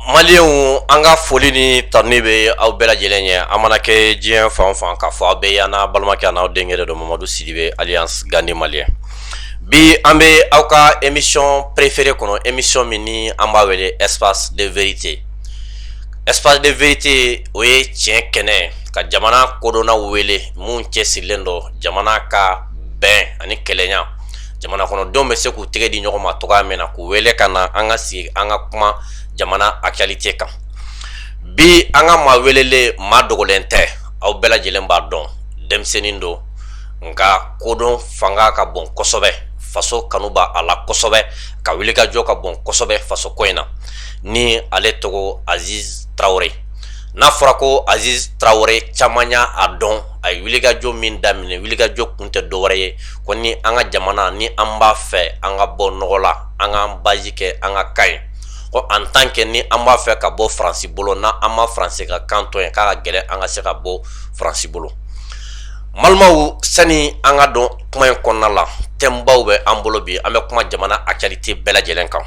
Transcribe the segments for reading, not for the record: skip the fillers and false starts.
Malienw an ka foli ni tani bɛ aw bɛɛ lajɛlen ye a mana kɛ diɲɛ fan o fan k'a fɔ aw bɛɛ y'an n'a balimakɛ n'aw denkɛ de don Mamadu Sidibe alias Gane Malien bi an bɛ aw ka émission préférée kɔnɔ émission min ni an b'a wele espace de vérité o ye tiɲɛ kɛnɛ ka jamana kodɔnnaw wele mun cɛsirilen don jamana ka bɛn ani kɛlɛɲa jamana kɔnɔdenw bɛ se k'u tɛgɛ di ɲɔgɔn ma cogoya min na k'u wele ka na an ka sigi an ka kuma jamana actualité kan bi an ka maa welele maa dogolen tɛ aw bɛɛ lajɛlen b'a dɔn denmisɛnnin don nka kodɔn fanga ka bon kosɛbɛ faso kanu b'a a la kosɛbɛ ka wulikajɔ ka bon kosɛbɛ faso ko in na ni ale tɔgɔ Aziz Traoré n'a fɔra ko Aziz Traoré caman y'a dɔn a ye wulikajɔ min daminɛ wulikajɔ kun tɛ dɔwɛrɛ ye ko ni an ka jamana ni an b'a fɛ an ka bɔ nɔgɔ la an k'an bazi kɛ an ka kan ye ko en tant que ni an b'a fɛ ka bɔ Faransi bolo na an ma Faransi ka kan to ye k'a ka gɛlɛn an ka se ka bɔ Faransi bolo malimaw sani an ka dɔn kuma in kɔnɔna la thèmebaw bɛ an bolo bi an bɛ kuma jamana actualité bɛɛ lajɛlen kan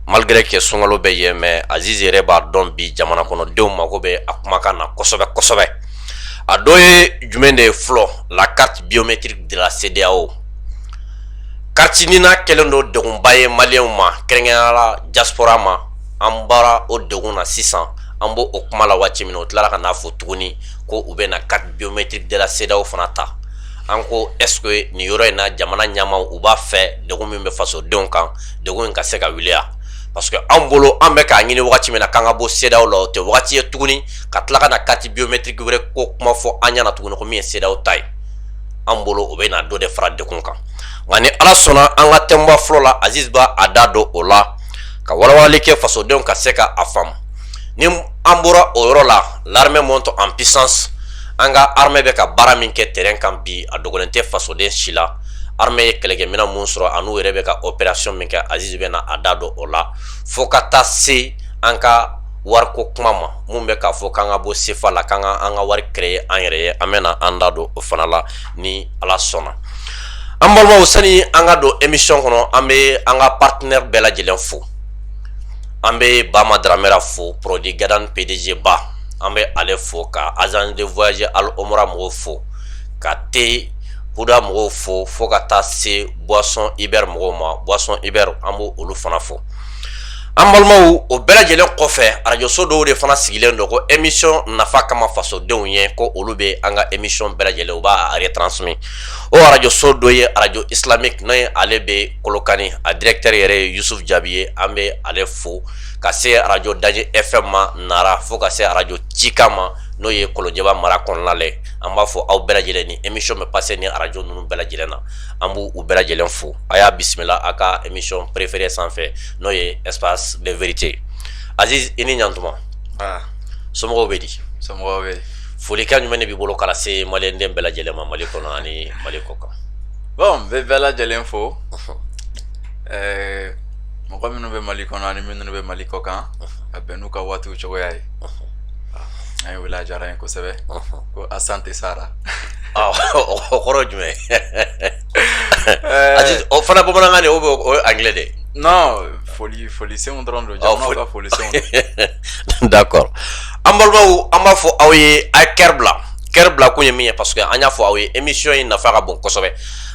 malgré que sunkalo bɛ yen mais Aziz yɛrɛ b'a dɔn bi jamana kɔnɔdenw mako bɛ a kumakan na kosɛbɛ kosɛbɛ a dɔ ye jumɛn de ye fɔlɔ la carte biométrique de la CEDEAO carte nina kɛlen don degunba ye maliyɛnw ma kɛrɛnkɛrɛnnenya la diaspora ma an bɔra o degun na sisan an b'o o kuma la waati min na o tilara ka n'a fɔ tuguni ko u bɛna carte biométrique de la CEDEAO fana ta an ko est-ce que nin yɔrɔ in na jamana ɲɛmaaw u b'a fɛ degun min bɛ fasodenw kan degun in ka se ka wuli a parce que an bolo an bɛ k'a ɲini wagati min na k'an ka bɔ CEDEAO la o tɛ wagati ye tuguni ka tila ka na carte biométrique wɛrɛ ko kuma fɔ an ɲɛna tuguni ko min ye CEDEAO ta ye an bolo o bɛ na dɔ de fara degun kan nka ni ala sɔnna an ka thème fɔlɔ la Aziz b'a a da don o la ka walawalali kɛ fasodenw ka se ka a faamu ni an bɔra o yɔrɔ la l'armée monte en puissance an ka armée bɛ ka baara min kɛ terrain kan bi a dogolen tɛ fasoden si la armée ye kɛlɛkɛminɛn mun sɔrɔ a n'u yɛrɛ bɛ ka opération min kɛ Aziz bɛ na a da don o la fo ka taa se an ka wariko kuma ma mun bɛ k'a fɔ k'an ka bɔ CFA la k'an ka an ka wari créer an yɛrɛ ye an bɛ na an da don o fana la ni ala sɔnna an balimaw sani an ka don émission kɔnɔ an bɛ an ka partenaire bɛɛ lajɛlen fo an bɛ Bama Dramera fo Prodi Gadan PDG ba an bɛ ale fo ka agence de voyage Al Omra mɔgɔw fo ka te Huda mɔgɔw fo ka taa se Boisson Iber mɔgɔw ma Boisson Iber an b'o olu fana fo an balimaw o bɛɛ lajɛlen kɔfɛ arajoso dɔw de fana sigilen don ko émission nafa kama fasodenw ye ko olu bɛ an ka émission bɛɛ lajɛlen u b'a retransmis o arajoso dɔ ye arajo islamique n'o ye ale bɛ Kolokani a directeur yɛrɛ ye Yusuf Jabi ye an bɛ ale fo ka se arajo Daji FM ma Nara fo ka se arajo Cika ma n'o ye Kolojɛba mara kɔnɔna la an b'a fɔ aw bɛɛ lajɛlen ni émission bɛ passer ni arajo ninnu bɛɛ lajɛlen na an b'u bɛɛ lajɛlen fo a y'a bisimila a ka émission préférée sanfɛ n'o ye espace de vérité Aziz i ni ɲantuma somɔgɔw bɛ di somɔgɔw bɛ folikan jumɛn de b'i bolo k'a se maliyɛnden bɛɛ lajɛlen ma Mali kɔnɔ ani Mali kɔ kan bon n bɛ bɛɛ lajɛlen fo mɔgɔ minnu bɛ Mali kɔnɔ ani minnu bɛ Mali kɔ kan a bɛn n'u ka waatiw cogoya ye an ye wele a diyara n ye kosɛbɛ ko Asante Sara o kɔrɔ jumɛn Aziz o fana bamanankan de o ye anglais de non folisenw dɔrɔn don jamanaw ka folisenw d'accord an balimaw an b'a fɔ aw ye a ye kɛri bila kun ye min ye parce que an y'a fɔ aw ye émission in nafa ka bon kosɛbɛ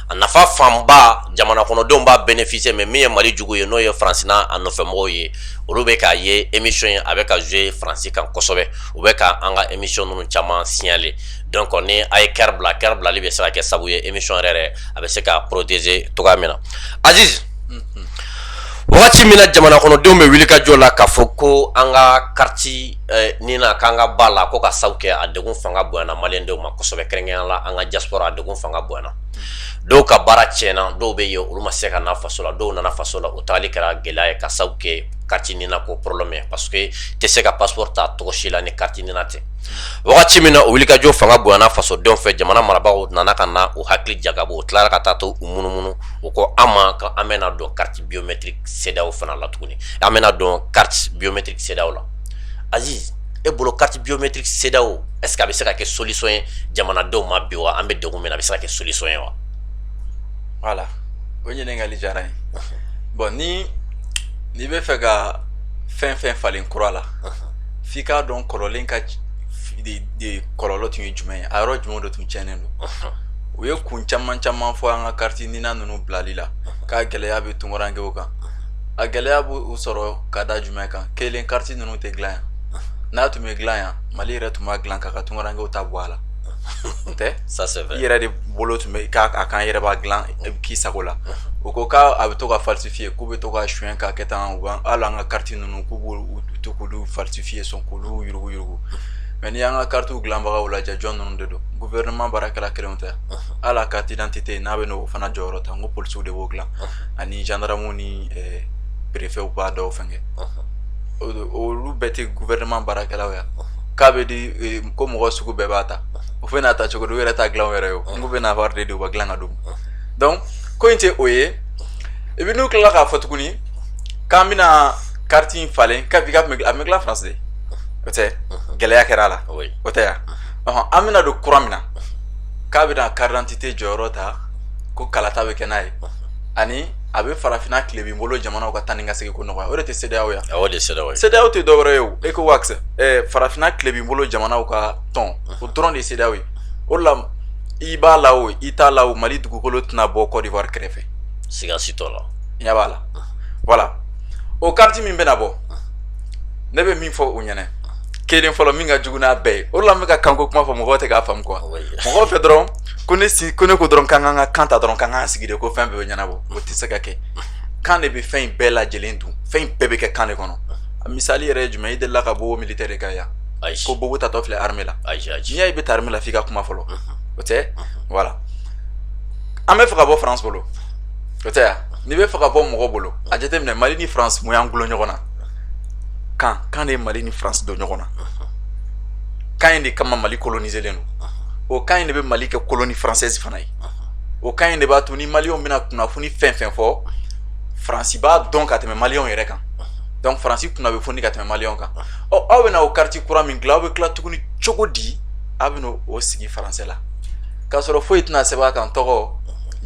a nafa fanba jamana kɔnɔdenw b'a bénéficier mais min ye Mali jugu ye n'o ye Faransi n'a a nɔfɛmɔgɔw ye olu bɛ k'a ye émission in a bɛ ka jouer Faransi kan kosɛbɛ u bɛ ka an ka émission ninnu caman signaler donc ni a ye kɛri bilali bɛ se ka kɛ sababu ye émission yɛrɛ a bɛ se ka protéger cogoya min na Aziz wagati min na jamana kɔnɔdenw bɛ wuli ka jɔ la k'a fɔ ko an ka carte nina k'an ka ba la ko ka sabu kɛ a degun fanga bonyana maliyɛndenw ma kosɛbɛ kɛrɛnkɛrɛnnenya la an ka diaspora a degun fanga bonyana dɔw ka baara tiɲɛna dɔw bɛ yen olu ma se ka na faso la dɔw nana faso la o tagali kɛra gɛlɛya ye ka sabu kɛ carte nina ko problème ye parce que tɛ se ka passeport ta tɔgɔ si la ni carte nina tɛ wagati min na o wulikajɔ fanga bonyana fasodenw fɛ jamana marabagaw nana ka na o hakili jagabɔ o tilara ka taa to u munumunu o ko an ma ka an bɛna dɔn carte biométrique CEDEAO fana la tuguni an bɛna dɔn carte biométrique CEDEAO la Aziz e bolo carte biométrique CEDEAO est ce que a bɛ se ka kɛ solution ye jamanadenw ma bi wa an bɛ degun min na a bɛ se ka kɛ solution ye wa voilà o ɲininkali diyara n ye bon ni bɛ fɛ ka fɛn falen kura la f'i k'a dɔn kɔrɔlen ka de kɔlɔlɔ tun ye jumɛn ye a yɔrɔ jumɛn de tun tiɲɛnen don u ye kun caman fɔ an ka carte nina ninnu bilali la k'a gɛlɛya bɛ tunkarankew kan a gɛlɛya b'u sɔrɔ ka da jumɛn kan kelen carte ninnu tɛ dilan yan n'a tun bɛ dilan yan Mali yɛrɛ tun b'a dilan k'a ka tunkarankew ta bɔ a la o tɛ i yɛrɛ de bolo tun bɛ k'a kan yɛrɛ b'a dilan k'i sago la u ko k'a bɛ to ka falsifier k'u bɛ to ka suɲɛ k'a kɛ tan hali an ka carte ninnu k'u b'u to k'olu falsifier sɔn k'olu yurugu mais n'i y'an ka cartes dilanbagaw lajɛ jɔn ninnu de don gouvernement baarakɛla kelenw tɛ hali a carte d'identité n'a bɛ n'o fana jɔyɔrɔ ta n ko policiers de b'o dilan ani gendarmes ni préfets b'a dɔw fɛnkɛ olu bɛɛ tɛ gouvernement baarakɛlaw ya k'a bɛ di ko mɔgɔ sugu bɛɛ b'a ta o fɛnɛ n'a ta cogo di u yɛrɛ t'a dilan u yɛrɛ ye o n ko bɛ n'a wari de di u ka dilan ka d'u ma donc ko in tɛ o ye et puis n'u tilala k'a fɔ tuguni k'an bɛna carte in falen a bɛ dilan France de o tɛ gɛlɛya kɛra a la o tɛ yan an bɛna don kura min na k'a bɛna carte d'identité jɔyɔrɔ ta ko kalata bɛ kɛ n'a ye ani a bɛ farafinna tilebin bolo jamanaw ka taa ni ka segin ko nɔgɔya o de tɛ CEDEAO ye o de CEDEAO ye CEDEAO tɛ dɔwɛrɛ ye o ECOWAS farafinna tilebin bolo jamanaw ka tɔn o dɔrɔn de ye CEDEAO ye o de la i b'a la o i t'a la o Mali dugukolo tɛna bɔ Côte d'Ivoire kɛrɛfɛ siga si t'o la ɲɛ b'a la voilà o carte min bɛna bɔ ne bɛ min fɔ u ɲɛna kelen fɔlɔ min ka jugu n'a bɛɛ ye o de la n bɛ ka kanko kuma fɔ mɔgɔw tɛ k'a faamu quoi mɔgɔw fɛ dɔrɔn ko ne ko dɔrɔn k'an ka kan ta dɔrɔn k'an k'an sigi de ko fɛn bɛɛ bɛ ɲɛnabɔ o tɛ se ka kɛ kan de bɛ fɛn in bɛɛ lajɛlen dun fɛn in bɛɛ bɛ kɛ kan de kɔnɔ a misali yɛrɛ ye jumɛn i delila ka bɔ militaire de kan yan ko Bobo tatɔ filɛ armée la n'i y'a ye i bɛ taa armée la f'i ka kuma fɔlɔ o tɛ voilà an bɛ fɛ ka bɔ France bolo o tɛ yan n'i bɛ fɛ ka bɔ mɔgɔ bolo a jateminɛ Mali ni France mun y'an gulon ɲɔgɔn na kan de ye Mali ni France don ɲɔgɔn na kan in de kama Mali coloniser len don o kan in de bɛ Mali kɛ colonie française fana ye o kan in de b'a to ni maliyɛnw bɛna kunnafoni fɛn fɔ Faransi b'a dɔn ka tɛmɛ maliyɛnw yɛrɛ kan donc Faransi kunna bɛ foni ka tɛmɛ maliyɛnw kan aw bɛna o carte kura min dilan aw bɛ tila tuguni cogo di aw bɛna o sigi faransɛ la k'a sɔrɔ foyi tɛna sɛbɛn a kan tɔgɔ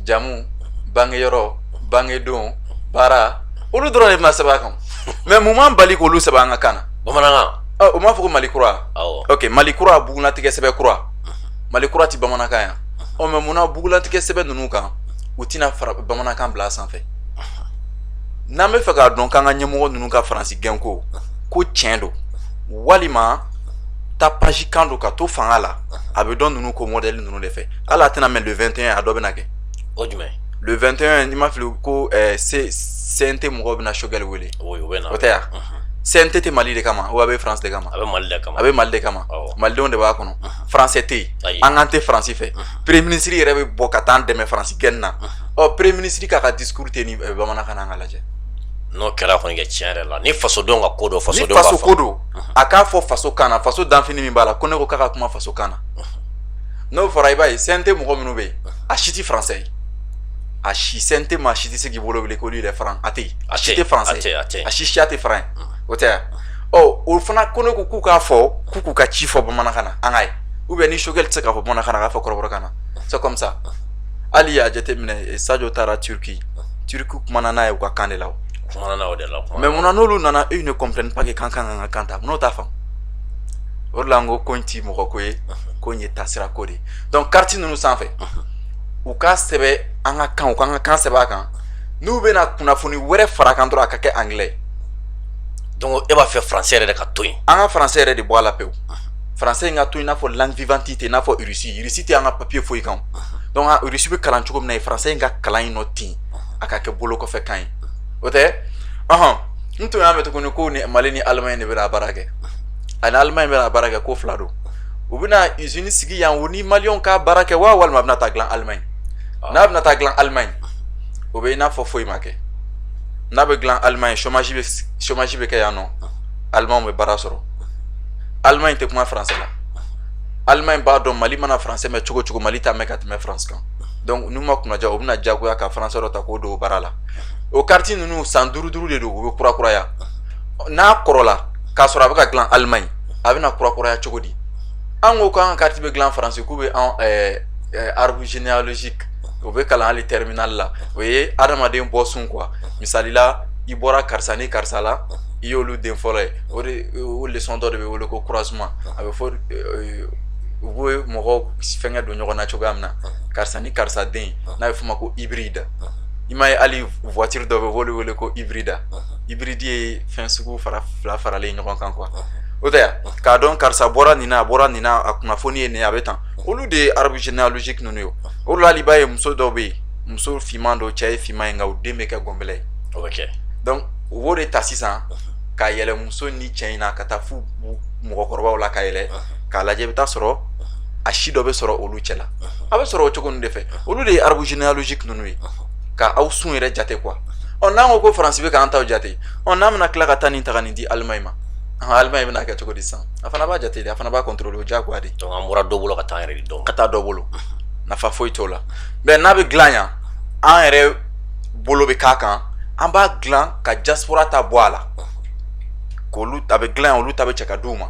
jamu bangeyɔrɔ bangedon baara olu dɔrɔn de bɛna sɛbɛn a kan mais mun m'an bali k'olu sɛbɛn an ka kan na bamanankan o m'a fɔ ko Mali kura ok Mali kura bugulatigɛ sɛbɛn kura Mali kura tɛ bamanankan yan mais munna bugulatigɛ sɛbɛn ninnu kan u tɛna bamanankan bila a sanfɛ n'an bɛ fɛ k'a dɔn k'an ka ɲɛmɔgɔ ninnu ka Faransi gɛnko ko tiɲɛ don walima tapage kan don ka to fanga la a bɛ dɔn ninnu ko modèle ninnu de fɛ hali a tɛna mɛn le 21 a dɔ bɛna kɛ o jumɛn le 21 n'i ma fili ko CNT mɔgɔw bɛna Choguel wele o tɛ yan CNT tɛ Mali de kama ou a bɛ France de kama a bɛ Mali de kama malidenw de b'a kɔnɔ français tɛ yen an kan tɛ Faransi fɛ premier ministre yɛrɛ bɛ bɔ ka taa an dɛmɛ Faransi gɛnni na premier ministre k'a ka discours tɛ ni bamanankan na an ka lajɛ n'o kɛra kɔni kɛ tiɲɛ yɛrɛ la ni fasodenw ka ko don fasodenw b'a fɔ ni faso ko don a k'a fɔ faso kan na faso danfini min b'a la ko ne ko k'a ka kuma faso kan na n'o fɔra i b'a ye CNT mɔgɔ minnu bɛ yen a si tɛ français ye a si CNT maa si tɛ se k'i bolo wele k'olu yɛrɛ faran a tɛ yen a si tɛ français ye a si siya tɛ faran ye o tɛ yan o fana ko ne ko k'u k'a fɔ k'u ka ci fɔ bamanankan na an ka ye ou bien ni Choguel tɛ se k'a fɔ bamanankan na a k'a fɔ kɔrɔbɔrɔkan na c'est comme ça hali y'a jateminɛ Sadio taara Turki kumana n'a ye u ka kan de la mais munna n'olu nana eux ne comprennent pas que kan kan ka kan ta munna o t'a faamu o de la n ko in ti mɔgɔ ko ye ko in ye taasira ko de ye donc carte ninnu sanfɛ u k'a sɛbɛn an ka kan u k'an ka kan sɛbɛn a kan n'u bɛna kunnafoni wɛrɛ fara kan dɔrɔn a ka kɛ anglais donc e b'a fɛ français yɛrɛ de ka to yen an ka français yɛrɛ de bɔ a la pewu français in ka to i n'a fɔ langue vivante tɛ i n'a fɔ Russie tɛ an ka papier foyi kan donc Russie bɛ kalan cogo min na français in ka kalan in nɔ ten a ka kɛ bolo kɔfɛ kan ye o tɛ n tun y'a mɛn tuguni ko ni Mali ni Allemagne de bɛna baara kɛ ani Allemagne bɛna baara kɛ ko fila don u bɛna usine sigi yan o ni maliyɛnw ka baara kɛ wa walima a bɛna taa dilan Allemagne n'a bɛna taa dilan Allemagne o bɛ i n'a fɔ foyi ma kɛ n'a bɛ dilan Allemagne chômage bɛ kɛ yan nɔ Allemagne bɛ baara sɔrɔ Allemagne tɛ kuma français la Allemagne b'a dɔn Mali mana français mɛn cogo cogo Mali t'a mɛn ka tɛmɛ France kan donc n'u ma kunnaja o bɛna diyagoya ka français dɔ ta k'o don o baara la o carte ninnu san 5 de don u bɛ kurakuraya n'a kɔrɔla k'a sɔrɔ a bɛ ka dilan Allemagne a bɛna kurakuraya cogo di an ko k'an ka carte bɛ dilan France k'u bɛ arbre généalogique o bɛ kalan hali terminal la o ye adamaden bɔ sun quoi misali la i bɔra karisa ni karisa la i y'olu den fɔlɔ ye o de o leçon dɔ de bɛ wele ko croisement a bɛ fɔ u bɛ mɔgɔw fɛngɛ don ɲɔgɔn na cogoya min na karisa ni karisa den n'a bɛ f'o ma ko hybride i m'a ye hali voiture dɔ bɛ wele wele ko hybride hybride ye fɛn sugu fila faralen ɲɔgɔn kan quoi o tɛ yan k'a dɔn karisa bɔra nin na a bɔra nin na a kunnafoni ye nin a bɛ tan olu de ye arbre généalogique ninnu ye o de la hali i b'a ye muso dɔw bɛ yen muso finman dɔ cɛ ye finman ye nka u den bɛ kɛ gɔnbɛlɛ ye o bɛ kɛ donc u b'o de ta sisan k'a yɛlɛ muso ni cɛ in na ka taa fu mɔgɔkɔrɔbaw la ka yɛlɛ k'a lajɛ i bɛ taa sɔrɔ a si dɔ bɛ sɔrɔ olu cɛ la a bɛ sɔrɔ o cogo ninnu de fɛ olu de ye arbre généalogique ninnu ye ka aw sun yɛrɛ jate quoi n'an ko ko faransi bɛ k'an taw jate n'an bɛna tila ka taa nin ta ka nin di Allemagne ma Allemagne bɛna kɛ cogo di sisan a fana b'a jate de a fana b'a contrôler o diyagoya de donc an bɔra dɔ bolo ka taa an yɛrɛ di dɔ ma ka taa dɔ bolo nafa foyi t'o la mais n'a bɛ dilan yan an yɛrɛ bolo bɛ k'a kan an b'a dilan ka diaspora ta bɔ a la k'olu a bɛ dilan yan olu ta bɛ cɛ ka d'u ma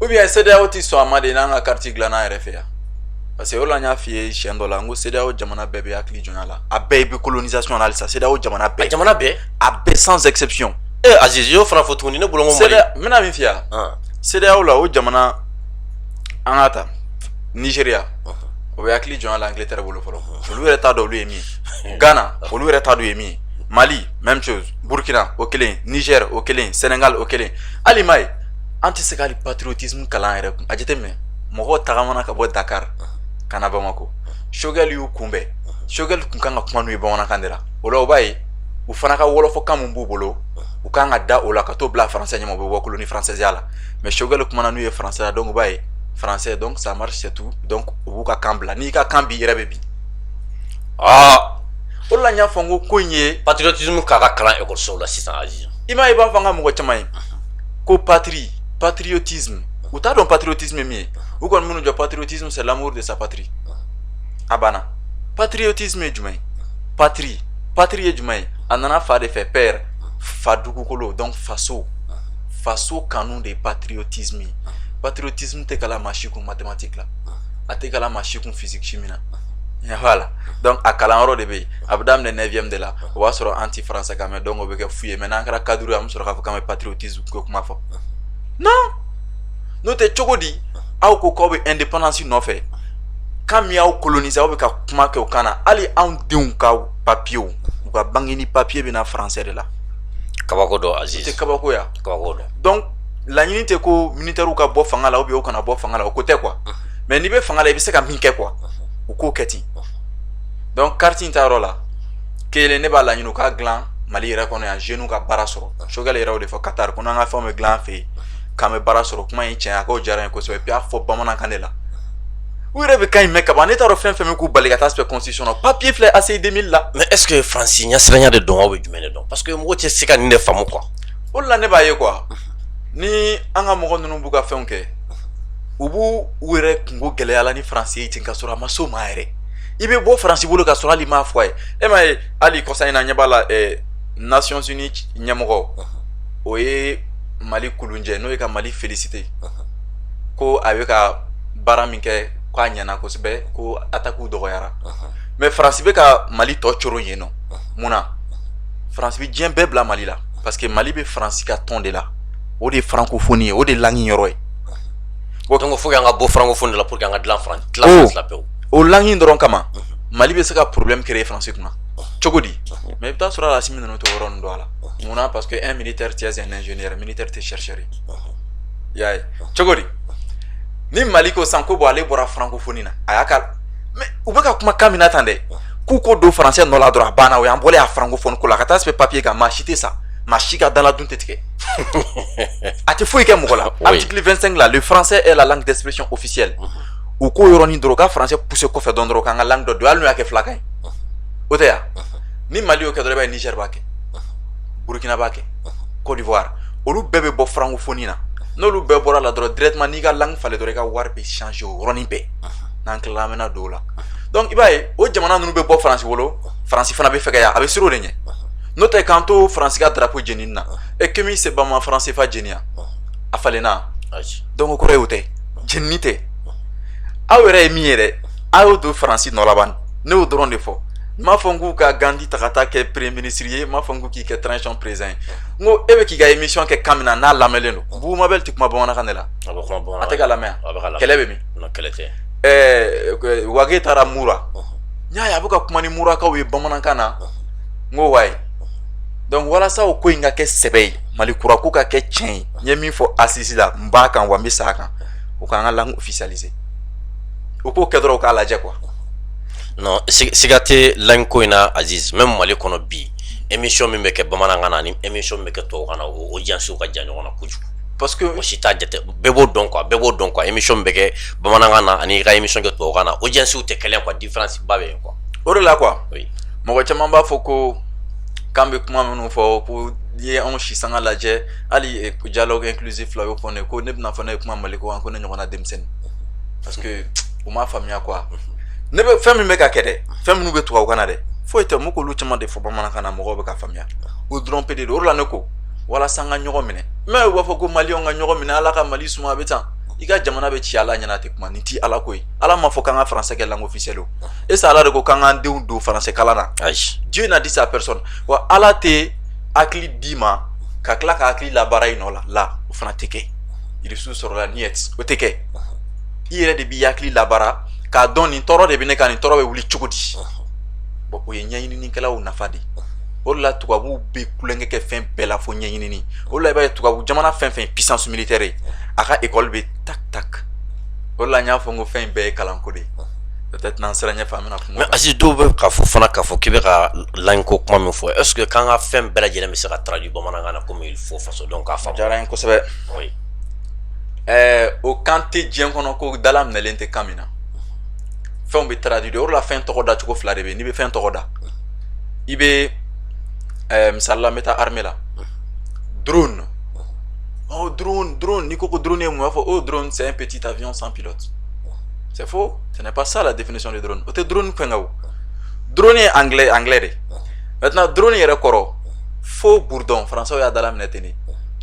ou bien CEDEAO ti sɔn a ma de n'an ka carte dilan n'an yɛrɛ fɛ yan parce que o la n y'a f'i ye siɲɛ dɔ la n ko CEDEAO jamana bɛɛ bɛ hakili jɔnya la a bɛɛ bɛ colonisation na halisa CEDEAO jamana bɛɛ a bɛɛ sans exception Aziz y'o fana fɔ tuguni ne bolo n ko Mali n bɛna min f'i ye CEDEAO la o jamana an ka ta Nigeria o bɛ hakili jɔnya la Angleterre bolo fɔlɔ olu yɛrɛ t'a dɔn olu ye min ye Ghana olu yɛrɛ t'a dɔn u ye min ye Mali même chose Burkina o kelen Niger o kelen Sénégal o kelen hali i m'a ye an tɛ se ka hali patriotisme kalan yɛrɛ kun a jateminɛ mɔgɔw tagamana ka bɔ Dakar ka na Bamako Choguel y'u kunbɛn Choguel kun kan ka kuma n'u ye bamanankan de la o la o b'a ye u fana ka wɔlɔfɔkan mun b'u bolo u kan ka da o la ka t'o bila français ɲɛma u bɛ bɔ colonie française la mais Choguel kumana n'u ye français la donc u b'a ye français donc ça marche c'est tout donc u b'u ka kan bila n'i ka kan b'i yɛrɛ bɛ bin o la n y'a fɔ n ko ko in ye patriotisme k'a ka kalan ekɔlisow la sisan Aziz i m'a ye i b'a fɔ an ka mɔgɔ caman ye ko patriotisme u t'a dɔn patriotisme ye min ye u kɔni minnu jɔ patriotisme c'est l'amour de sa patrie a banna patriotisme ye jumɛn ye patrie ye jumɛn ye a nana fa de fɛ père fa dugukolo donc faso kanu de ye patriotisme ye patriotisme tɛ kala maa si kun mathématique la a tɛ kala maa si kun physique chimie na voilà donc a kalanyɔrɔ de bɛ yen a bɛ daminɛ 9e de la o b'a sɔrɔ an ti français kan mɛ donc o bɛ kɛ fu ye mais n'an kɛra cadre ye an bɛ sɔrɔ k'a fɔ k'an bɛ patriotisme ko kuma fɔ non n'o tɛ cogo di aw ko k'aw bɛ indépendance nɔfɛ kan min y'aw coloniser aw bɛ ka kuma kɛ o kan na hali anw denw ka papiers u ka bange ni papier bɛ na français de la kabako dɔ Aziz o tɛ kabako ya kabako dɔ donc laɲini tɛ ko militaires ka bɔ fanga la ou bien u kana bɔ fanga la o ko tɛ quoi mais n'i bɛ fanga la i bɛ se ka min kɛ quoi u k'o kɛ ten donc carte in ta yɔrɔ la kelen ne b'a laɲini u ka dilan Mali yɛrɛ kɔnɔ yan jeunes ka baara sɔrɔ Choguel yɛrɛ o de fɔ Qatar ko n'an ka fɛnw bɛ dilan an fɛ yen k'an bɛ baara sɔrɔ kuma in tiɲɛ a k'o diyara n ye kosɛbɛ puis a fɔ bamanankan de la u yɛrɛ bɛ kan in mɛn ka ban ne t'a dɔn fɛn fɛn min k'u bali ka taa sɛbɛn constitution na papier filɛ ACI 2000 la mais est ce que Faransi ɲɛsiranya de dɔn aw bɛ jumɛn de dɔn parce que mɔgɔw tɛ se ka nin de faamu quoi o de la ne b'a ye quoi ni an ka mɔgɔ ninnu b'u ka fɛnw kɛ u b'u u yɛrɛ kungo gɛlɛya la ni Faransi ye ten ka sɔrɔ a ma s'o ma yɛrɛ i bɛ bɔ Faransi bolo ka sɔrɔ hali m'a fɔ a ye e m'a ye hali kɔsa in na ɲɛ b'a la Nations Unies ɲɛmɔgɔ o ye Mali kulunjɛ n'o ye ka Mali féliciter ko a bɛ ka baara min kɛ k'a ɲɛna kosɛbɛ ko attaques dɔgɔyara mais Faransi bɛ ka Mali tɔ coro yen nɔ mun na Faransi bɛ diɲɛ bɛɛ bila Mali la parce que Mali bɛ Faransi ka tɔn de la o de ye francophonie ye o de ye langue yɔrɔ ye donc faut que an ka bɔ francophonie de la pour que an ka dilan France la pewu o langue dɔrɔn kama Mali bɛ se ka problème créer Faransi kunna cogo di mais i bɛ taa sɔrɔ a la si min nana o tɛ yɔrɔ ninnu dɔn a la mun na parce que un militaire tient un ingénieur militaire tɛ chercheur ye i y'a ye cogo di ni Mali ko san ko bon ale bɔra francophonie na a y'a ka mais u bɛ ka kuma kan min na tan dɛ k'u ko don français nɔ la dɔrɔn a banna o y'an bɔlen a francophone ko la ka taa sɛbɛn papier kan maa si tɛ sa maa si ka daladun tɛ tigɛ a tɛ foyi kɛ mɔgɔ la article 25 la le français est la langue d'expression officielle u k'o yɔrɔnin dɔrɔn ka français pousser kɔfɛ dɔn dɔrɔn k'an ka langue dɔ don hali n'u y'a kɛ filakan ye o tɛ yan ni Mali y'o kɛ dɔrɔn i b'a ye Niger b'a kɛ Burkina b'a kɛ Côte d'Ivoire olu bɛɛ bɛ bɔ francophonie na n'olu bɛɛ bɔra la dɔrɔn directement n'i ka langue falen dɔrɔn i ka wari bɛ changer o yɔrɔnin bɛɛ n'an tilala an bɛna don o la donc i b'a ye o jamana ninnu bɛ bɔ Faransi bolo Faransi fana bɛ fɛ ka yan a bɛ siran o de ɲɛ n'o tɛ k'an to Faransi ka drapeau jenini na et que min se ba ma France CFA jeni yan a falenna donc o kɔrɔ ye o tɛ jenini tɛ aw yɛrɛ ye min ye dɛ a y'o don Faransi nɔ laban ne y'o dɔrɔn de fɔ m'a fɔ n k'u ka Gandhi ta ka taa kɛ premier ministre ye m'a fɔ n k'u k'i kɛ transition président ye n ko e bɛ k'i ka émission kɛ kan min na n'a lamɛnlen don Bubu Mabel tɛ kuma bamanankan de la a tɛ ka lamɛn kɛlɛ bɛ min kɛlɛ tɛ Wage taara Mura n y'a ye a bɛ ka kuma ni Murakaw ye bamanankan na n ko wayi donc walasa o ko in ka kɛ sɛbɛ ye Mali kura ko ka kɛ tiɲɛ ye n ye min fɔ Asisi la n b'a kan wa n bɛ sa a kan o k'an ka langue officialiser o k'o kɛ dɔrɔn o k'a lajɛ quoi. non siga tɛ langue ko in na Aziz même Mali kɔnɔ bi émission min bɛ kɛ bamanankan na ani émission min bɛ kɛ tubabukan na o audience ka jan ɲɔgɔn na kojugu parce que o si t'a jate bɛɛ b'o dɔn quoi émission min bɛ kɛ bamanankan na ani i ka émission kɛ tubabukan na audience tɛ kelen quoi différence ba bɛ yen quoi. o de la quoi oui mɔgɔ caman b'a fɔ ko k'an bɛ kuma minnu fɔ ko n'i ye anw si sanga lajɛ hali dialogue inclusif la o y'o fɔ ne ye ko ne bɛna fɔ ne ye kuma Mali ko ko ne ɲɔgɔnna denmisɛnnin parce que u m'a faamuya quoi ne bɛ fɛn min bɛ ka kɛ dɛ fɛn minnu bɛ tubabukan na dɛ foyi tɛ mun k'olu caman de fɔ bamanankan na mɔgɔw bɛ ka faamuya o dɔrɔn pe de don o de la ne ko walasa an ka ɲɔgɔn minɛ mais u b'a fɔ ko maliyɛnw ka ɲɔgɔn minɛ Ala ka Mali suma a bɛ tan i ka jamana bɛ ci Ala ɲɛna tɛ kuma nin ti Ala ko ye Ala m'a fɔ k'an ka français kɛ langue officielle o est ce que Ala de ko k'an k'an denw don français kalan na ayi Dieu n'a dit ça à personne wa Ala tɛ hakili d'i ma ka tila ka hakili labaara i nɔ la o fana tɛ kɛ yirisiw sɔrɔla niet o tɛ kɛ i yɛrɛ de b'i hakili labaara k'a dɔn nin tɔɔrɔ de bɛ ne kan nin tɔɔrɔ bɛ wuli cogo di bon o ye ɲɛɲininikɛlaw nafa de o de la tubabuw bɛ kulonkɛ kɛ fɛn bɛɛ la fo ɲɛɲinini o de la i b'a ye tubabu jamana fɛn fɛn puissance militaire ye a ka école bɛ tak tak o de la n y'a fɔ n ko fɛn in bɛɛ ye kalanko de ye peut-être n'an sera ɲɛfɛ an bɛna kuma. mais Aziz dɔw bɛ k'a fɔ fana k'a fɔ k'i bɛ ka langue ko kuma min fɔ est ce que k'an ka fɛn bɛɛ lajɛlen bɛ se ka traduit bamanankan na comme il faut fasodenw k'a faamu. diyara n ye kosɛbɛ. oui o kan tɛ diɲɛ kɔnɔ ko dala minɛlen tɛ kan min na fɛnw bɛ traduit o de la fɛn tɔgɔ da cogo fila de bɛ yen n'i bɛ fɛn tɔgɔ da i bɛ misali la n bɛ taa armée la drone oh drone n'i ko ko drone ye mun b'a fɔ oh drone c'est un petit avion sans pilote c'est faux ce n'est pas ça la définition de drone o tɛ drone fɛn ka o drone ye anglais de maintenant drone yɛrɛ kɔrɔ fo bourdon français y'a dala minɛ ten de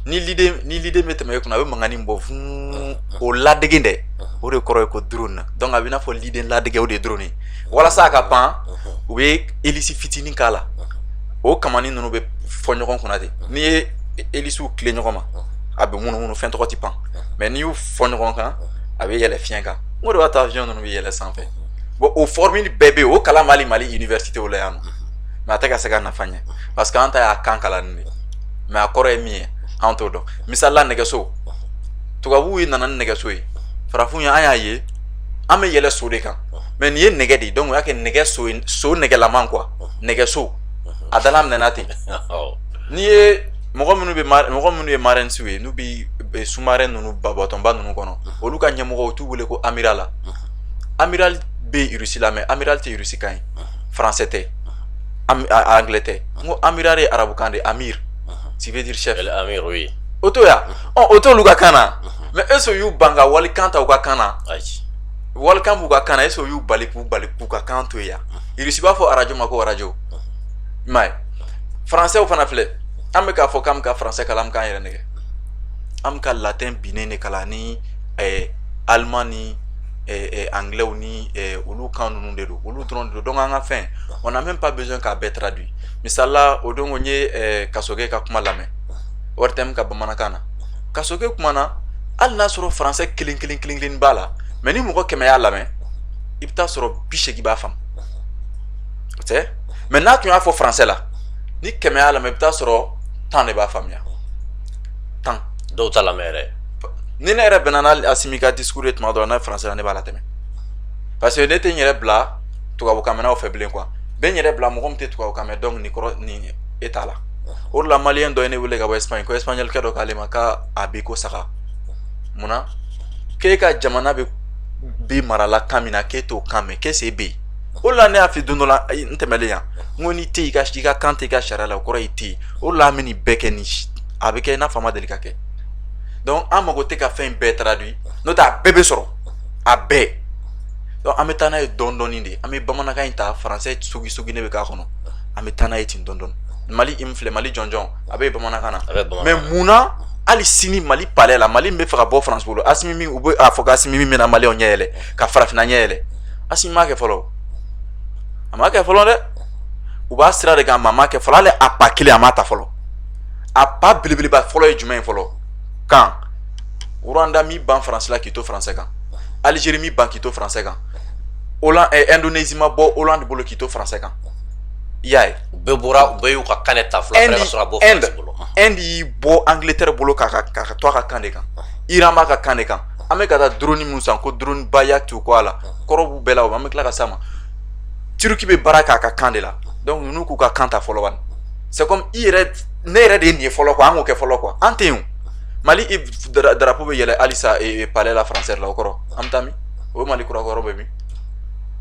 ni liden bɛ tɛmɛ e kunna a bɛ mankanni bɔ fun o ladege dɛ o de kɔrɔ ye ko drone donc a bɛ i n'a fɔ liden ladege o de ye drone ye walasa a ka pan u bɛ hélice fitinin k'a la o kamani ninnu bɛ fɔ ɲɔgɔn kunna ten n'i ye hélicew tile ɲɔgɔn ma a bɛ munumunu fɛn tɔgɔ ti pan mais n'i y'u fɔ ɲɔgɔn kan a bɛ yɛlɛ fiɲɛ kan n ko de b'a to avion ninnu bɛ yɛlɛ sanfɛ bon o formule bɛɛ bɛ yen o kalan b'ali Mali université la yan nɔ mais a tɛ ka se ka nafa ɲɛ parce que an ta y'a kan kalanni de mais a kɔrɔ ye min ye an t'o dɔn misali la nɛgɛso tubabuw ye nana ni nɛgɛso ye farafinw ye an y'a ye an bɛ yɛlɛ so de kan mais nin ye nɛgɛ de ye donc o y'a kɛ nɛgɛso ye so nɛgɛlaman quoi nɛgɛso a dala minɛna ten n'i ye mɔgɔ minnu ye marines ye n'u bɛ sous-marin ninnu batonba ninnu kɔnɔ olu ka ɲɛmɔgɔ u t'u wele ko amiral la amiral bɛ Russie la mais amiral tɛ Russie kan ye français tɛ anglais tɛ n ko amiral ye arabukan de amir ça veut dire chef. Amir oui. Oto ya. Oto lu ka kana. Mais eso y'u banga walikan ta u ka kana. Ayi. Walikan b'u ka kana eso y'u bali k'u ka kan to ya. Irisi b'a fɔ arajo ma ko arajo. Mais français fana filɛ. An bɛ k'a fɔ k'an bɛ ka français kalan an bɛ k'an yɛrɛ nɛgɛ. An bɛ ka latin binnen de kalan ni allemand ni anglais ni olu kan ninnu de don. Olu dɔrɔn de don. Donc an ka fɛn on n'a même pas besoin k'a bɛɛ traduit. Misali la o don n ye Kasoge ka kuma lamɛn wari tɛ min ka bamanankan na Kasoge kuma na hali n'a sɔrɔ français kelen b'a la mais ni mɔgɔ 100 y'a lamɛn i bɛ taa sɔrɔ 80 b'a faamu o tɛ mais n'a tun y'a fɔ français la ni 100 y'a lamɛn i bɛ taa sɔrɔ 10 de b'a faamuya 10 dɔw t'a lamɛn yɛrɛ ni ne yɛrɛ bɛnna n'Asimi ka discours ye tuma dɔ la n'a ye français la ne b'a latɛmɛ parce que ne tɛ n yɛrɛ bila tubabukan mɛnnaw fɛ bilen quoi bɛn yɛrɛ bila mɔgɔ min tɛ tubabukan mɛn donc nin kɔrɔ ni e t'a la o de la maliyɛn dɔ ye ne wele ka bɔ Espagne ko espagnolkɛ dɔ k'ale ma k'a bɛ ko saga munna k'e ka jamana bɛ marala kan min na k'e t'o kan mɛn k'e se bɛ yen o de la ne y'a fɔ don dɔ la n tɛmɛlen yan n ko n'i tɛ yen i ka kan tɛ i ka sariya la o kɔrɔ ye i tɛ yen o de la an bɛ nin bɛɛ kɛ ni a bɛ kɛ i n'a fɔ a ma deli ka kɛ donc an mago tɛ ka fɛn bɛɛ traduit n'o tɛ a bɛɛ bɛ sɔrɔ a bɛɛ. Donc an bɛ taa n'a ye dɔɔni de an bɛ bamanankan in ta français sogi ne bɛ k'a kɔnɔ an bɛ taa n'a ye ten dɔɔni Mali in filɛ Mali jɔnjɔn a bɛ bamanankan na mais munna hali sini Mali palais la Mali min bɛ fɛ ka bɔ France bolo Asimi min u bɛ a fɔ ko Asimi min bɛna maliyɛnw ɲɛ yɛlɛ ka farafinna ɲɛ yɛlɛ Asimi m'a kɛ fɔlɔ a m'a kɛ fɔlɔ dɛ u b'a sira de kan maa kɛ fɔlɔ hali a pa kelen a m'a ta fɔlɔ a pa belebeleba fɔlɔ ye jumɛn ye fɔlɔ kan Rwanda mi ban français la k'i to français kan Algérie mi ban k'i to français kan Indonésie ma bɔ Hollande bolo k'i to français kan i y'a ye u bɛɛ y'u ka kan de ta fɔlɔ ka sɔrɔ a bɔ France bolo Inde y'i bɔ Angleterre bolo ka to a ka kan de kan Iran b'a ka kan de kan an bɛ ka taa drone minnu san ko drone baya t'u kɔ a la kɔrɔ b'u bɛɛ la an bɛ tila ka s'a ma Turquie bɛ baara k'a ka kan de la donc ninnu k'u ka kan ta fɔlɔ wa c'est comme i yɛrɛ ne yɛrɛ de ye nin ye fɔlɔ quoi an k'o kɛ fɔlɔ quoi an tɛ yen Mali drapeau bɛ yɛlɛ halisa palais la française la o kɔrɔ an bɛ taa min o Mali kurakɔrɔ bɛ min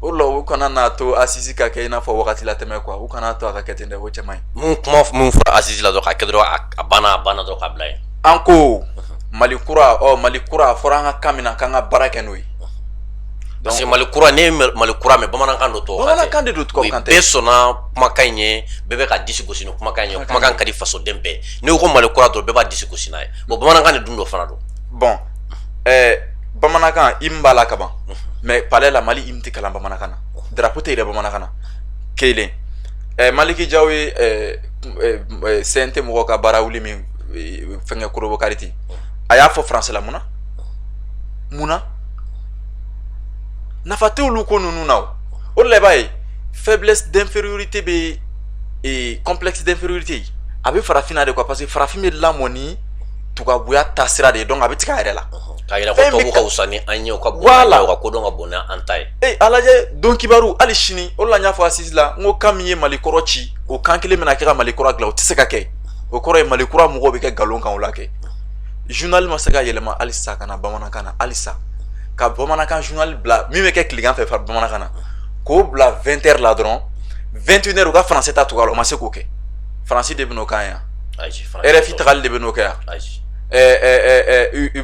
o la u kana n'a to Assisi ka kɛ i n'a fɔ wagati la tɛmɛ quoi u kana to a ka kɛ ten dɛ o cɛ man ɲi. mun fɔra Assisi la dɔrɔn k'a kɛ dɔrɔn a banna dɔrɔn k'a bila yen. An ko Mali kura a fɔra an ka kan min na k'an ka baara kɛ n'o ye. parce que Mali kura ne ye Mali kura mɛ bamanankan don tɔgɔ kan tɛ. Bamanankan de don tɔgɔ kan tɛ. bɛɛ sɔnna kumakan in ye bɛɛ bɛ ka disi gosi ni kumakan in ye kumakan ka di fasoden bɛɛ n'i ko Mali kura dɔrɔn bɛɛ b'a disi gosi n'a ye bon bamanankan de dun dɔ fana don. bon bamanankan i min b'a la kaban mais palais la Mali i min tɛ kalan bamanankan na drapeau tɛ yɛrɛ bamanankan na kelen Maliki Diaw ye CNT mɔgɔw ka baara wuli min fɛnkɛ Korobokari ten a y'a fɔ français la munna nafa tɛ olu ko ninnu na o de la i b'a ye faiblesse d'infériorité bɛ complexe d'infériorité a bɛ farafinna de quoi parce que farafin bɛ lamɔ ni tubabuya taasira de ye donc a bɛ tigɛ a yɛrɛ la. k'a yira ko tubabu ka wusa ni an ye u ka bon u ka kodɔn ka bon n'an ta ye. a lajɛ don kibaru hali sini o de la n y'a fɔ Assisi la n ko kan min ye Mali kɔrɔ ci o kan kelen bɛna kɛ ka Mali kura dilan o tɛ se ka kɛ o kɔrɔ ye Mali kura mɔgɔw bɛ kɛ nkalon kan o la kɛ journal ma se ka yɛlɛma halisa ka na bamanankan na halisa ka bamanankan journal bila min bɛ kɛ tilegan fɛ bamanankan na k'o bila 20h la dɔrɔn 21h u ka français ta tugu a la o ma se k'o kɛ français de bɛ n'o kan yan RFI tagali de bɛ n'o kɛ yan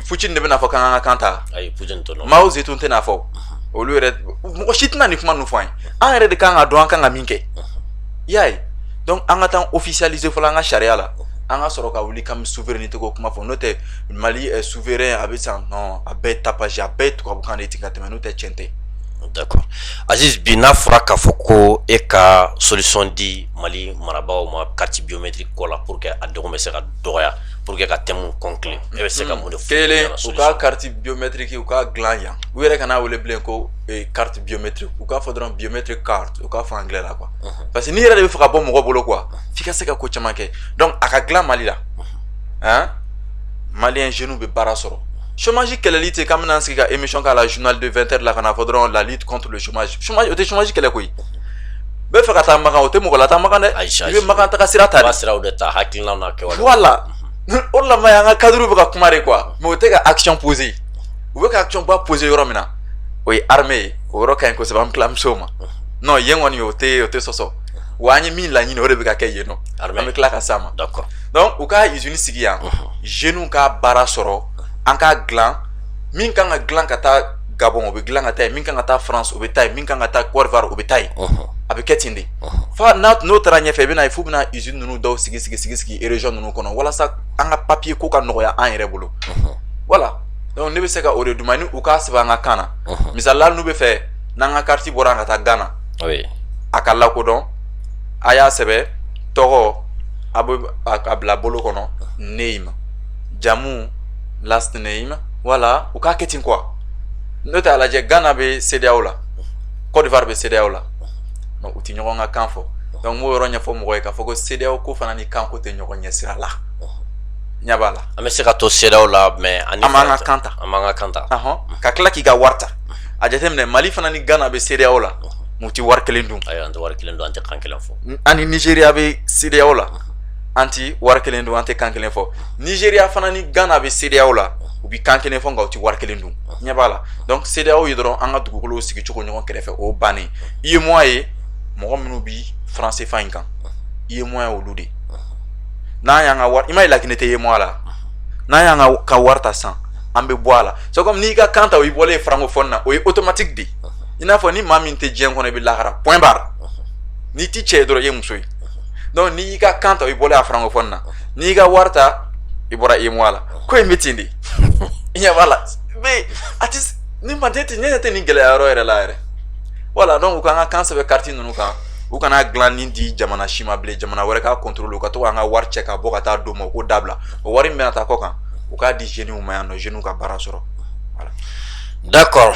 Putin de bɛ n'a fɔ k'an ka kan ta Mao Zedong tɛ n'a fɔ olu yɛrɛ mɔgɔ si tɛna nin kuma ninnu fɔ an ye an yɛrɛ de kan ka dɔn an kan ka min kɛ i y'a ye donc an ka taa officialiser fɔlɔ an ka sariya la an ka sɔrɔ ka wuli k'an bɛ souveraineté ko kuma fɔ n'o tɛ Mali souverain a bɛ san non a bɛɛ ye tapage a bɛɛ ye tubabukan de ye ten ka tɛmɛ n'o tɛ tiɲɛ tɛ. d'accord Aziz bi n'a fɔra k'a fɔ ko e ka solution di Mali marabagaw ma carte biométrique ko la pour que a degun bɛ se ka dɔgɔya pour que ka thème conclure e bɛ se ka mun de fɔ kelen u ka carte biométrique u ka dilan yan u yɛrɛ kana wele bilen ko carte biométrique u k'a fɔ dɔrɔn biométrique card u k'a fɔ anglais la quoi parce que n'i yɛrɛ de bɛ fɛ ka bɔ mɔgɔ bolo quoi f'i ka se ka ko caman kɛ donc a ka dilan Mali la Malien jeunes bɛ baara sɔrɔ chômage kɛlɛli tɛ k'an bɛna sigi ka émission k'a la journal de 20h la ka na fɔ dɔrɔn la lutte contre le chômage o tɛ chômage kɛlɛ koyi bɛɛ fɛ ka taa Makan o tɛ mɔgɔ la taa Makan dɛ i bɛ Makan taga sira ta de siraw de ta hakilinaw n'a kɛwale voilà o de la ma ye an ka cadre bɛ ka kuma de quoi mais o tɛ ka action poser u bɛ ka action ba poser yɔrɔ min na o ye armée ye o yɔrɔ ka ɲi kosɛbɛ an bɛ tila musow ma non yen kɔni o tɛ sɔsɔ wa an ye min laɲini o de bɛ ka kɛ yen nɔ an bɛ tila ka s'a ma d'accord donc u ka usine sigi yan jeunes ka baara sɔrɔ an ka dilan min kan ka dilan ka taa Gabon o bɛ dilan ka taa yen min kan ka taa France o bɛ taa yen min kan ka taa Côte d'Ivoire o bɛ taa yen a bɛ kɛ ten de fa n'o taara ɲɛfɛ i bɛ na ye f'u bɛna usine ninnu dɔw sigi région ninnu kɔnɔ walasa an ka papier ko ka nɔgɔya an yɛrɛ bolo voilà donc ne bɛ se ka o de d'u ma ni u k'a sɛbɛn an ka kan na misali la n'u bɛ fɛ n'an ka carte bɔra an ka taa Ghana a ka lakodɔn a y'a sɛbɛn tɔgɔ a bɛ a bila bolo kɔnɔ name jamu last name voilà u k'a kɛ ten quoi n'o tɛ a lajɛ Ghana bɛ CEDEAO la Côte d'Ivoire bɛ CEDEAO la donc u tɛ ɲɔgɔn ka kan fɔ donc n b'o yɔrɔ ɲɛfɔ mɔgɔ ye k'a fɔ ko CEDEAO ko fana ni kan ko tɛ ɲɔgɔn ɲɛ sira la ɲɛ b'a la. an bɛ se ka to CEDEAO la mais an b'an ka kan ta an b'an ka kan ta ka tila k'i ka wari ta a jateminɛ Mali fana ni Ghana bɛ CEDEAO la mu tɛ wari kelen dun ayi an tɛ wari kelen dun an tɛ kan kelen fɔ an ni Nigéria bɛ CEDEAO la an tɛ wari kelen dun an tɛ kan kelen fɔ Nigéria fana ni Ghana bɛ CEDEAO la u bɛ kan kelen fɔ nka u tɛ wari kelen dun ɲɛ b'a la donc CEDEAO ye dɔrɔn an ka dugukolow sigi cogo ɲɔgɔn kɛrɛfɛ o bannen UEMOA ye mɔgɔ minnu bi France CFA in kan UEMOA ye olu de n'an y'an ka wari i ma ye Laginɛ tɛ UEMOA la n'an y'an ka wari ta sisan an bɛ bɔ a la c'est comme n'i ka kan ta o i bɔlen francophone na o ye automatique de i n'a fɔ ni maa min tɛ diɲɛ kɔnɔ i bɛ lahara point barre n'i ti cɛ ye dɔrɔn i ye muso ye donc n'i y'i ka kan ta o i bɔlen a francophone na n'i y'i ka wari ta i bɔra UEMOA la ko in bɛ ten de i ɲɛ b'a la mais a tɛ ni man tɛ ne tɛ nin gɛlɛya yɔrɔ yɛrɛ la yɛrɛ voilà donc u k'an ka kan sɛbɛn carte ninnu kan u kana dilan ni di jamana si ma bilen jamana wɛrɛ k'a contrôler u ka to k'an ka wari cɛ ka bɔ ka taa d'o ma u k'o dabila o wari min bɛna taa kɔ kan u k'a di jeunes ma yan nɔ jeunes ka baara sɔrɔ voilà. D'accord.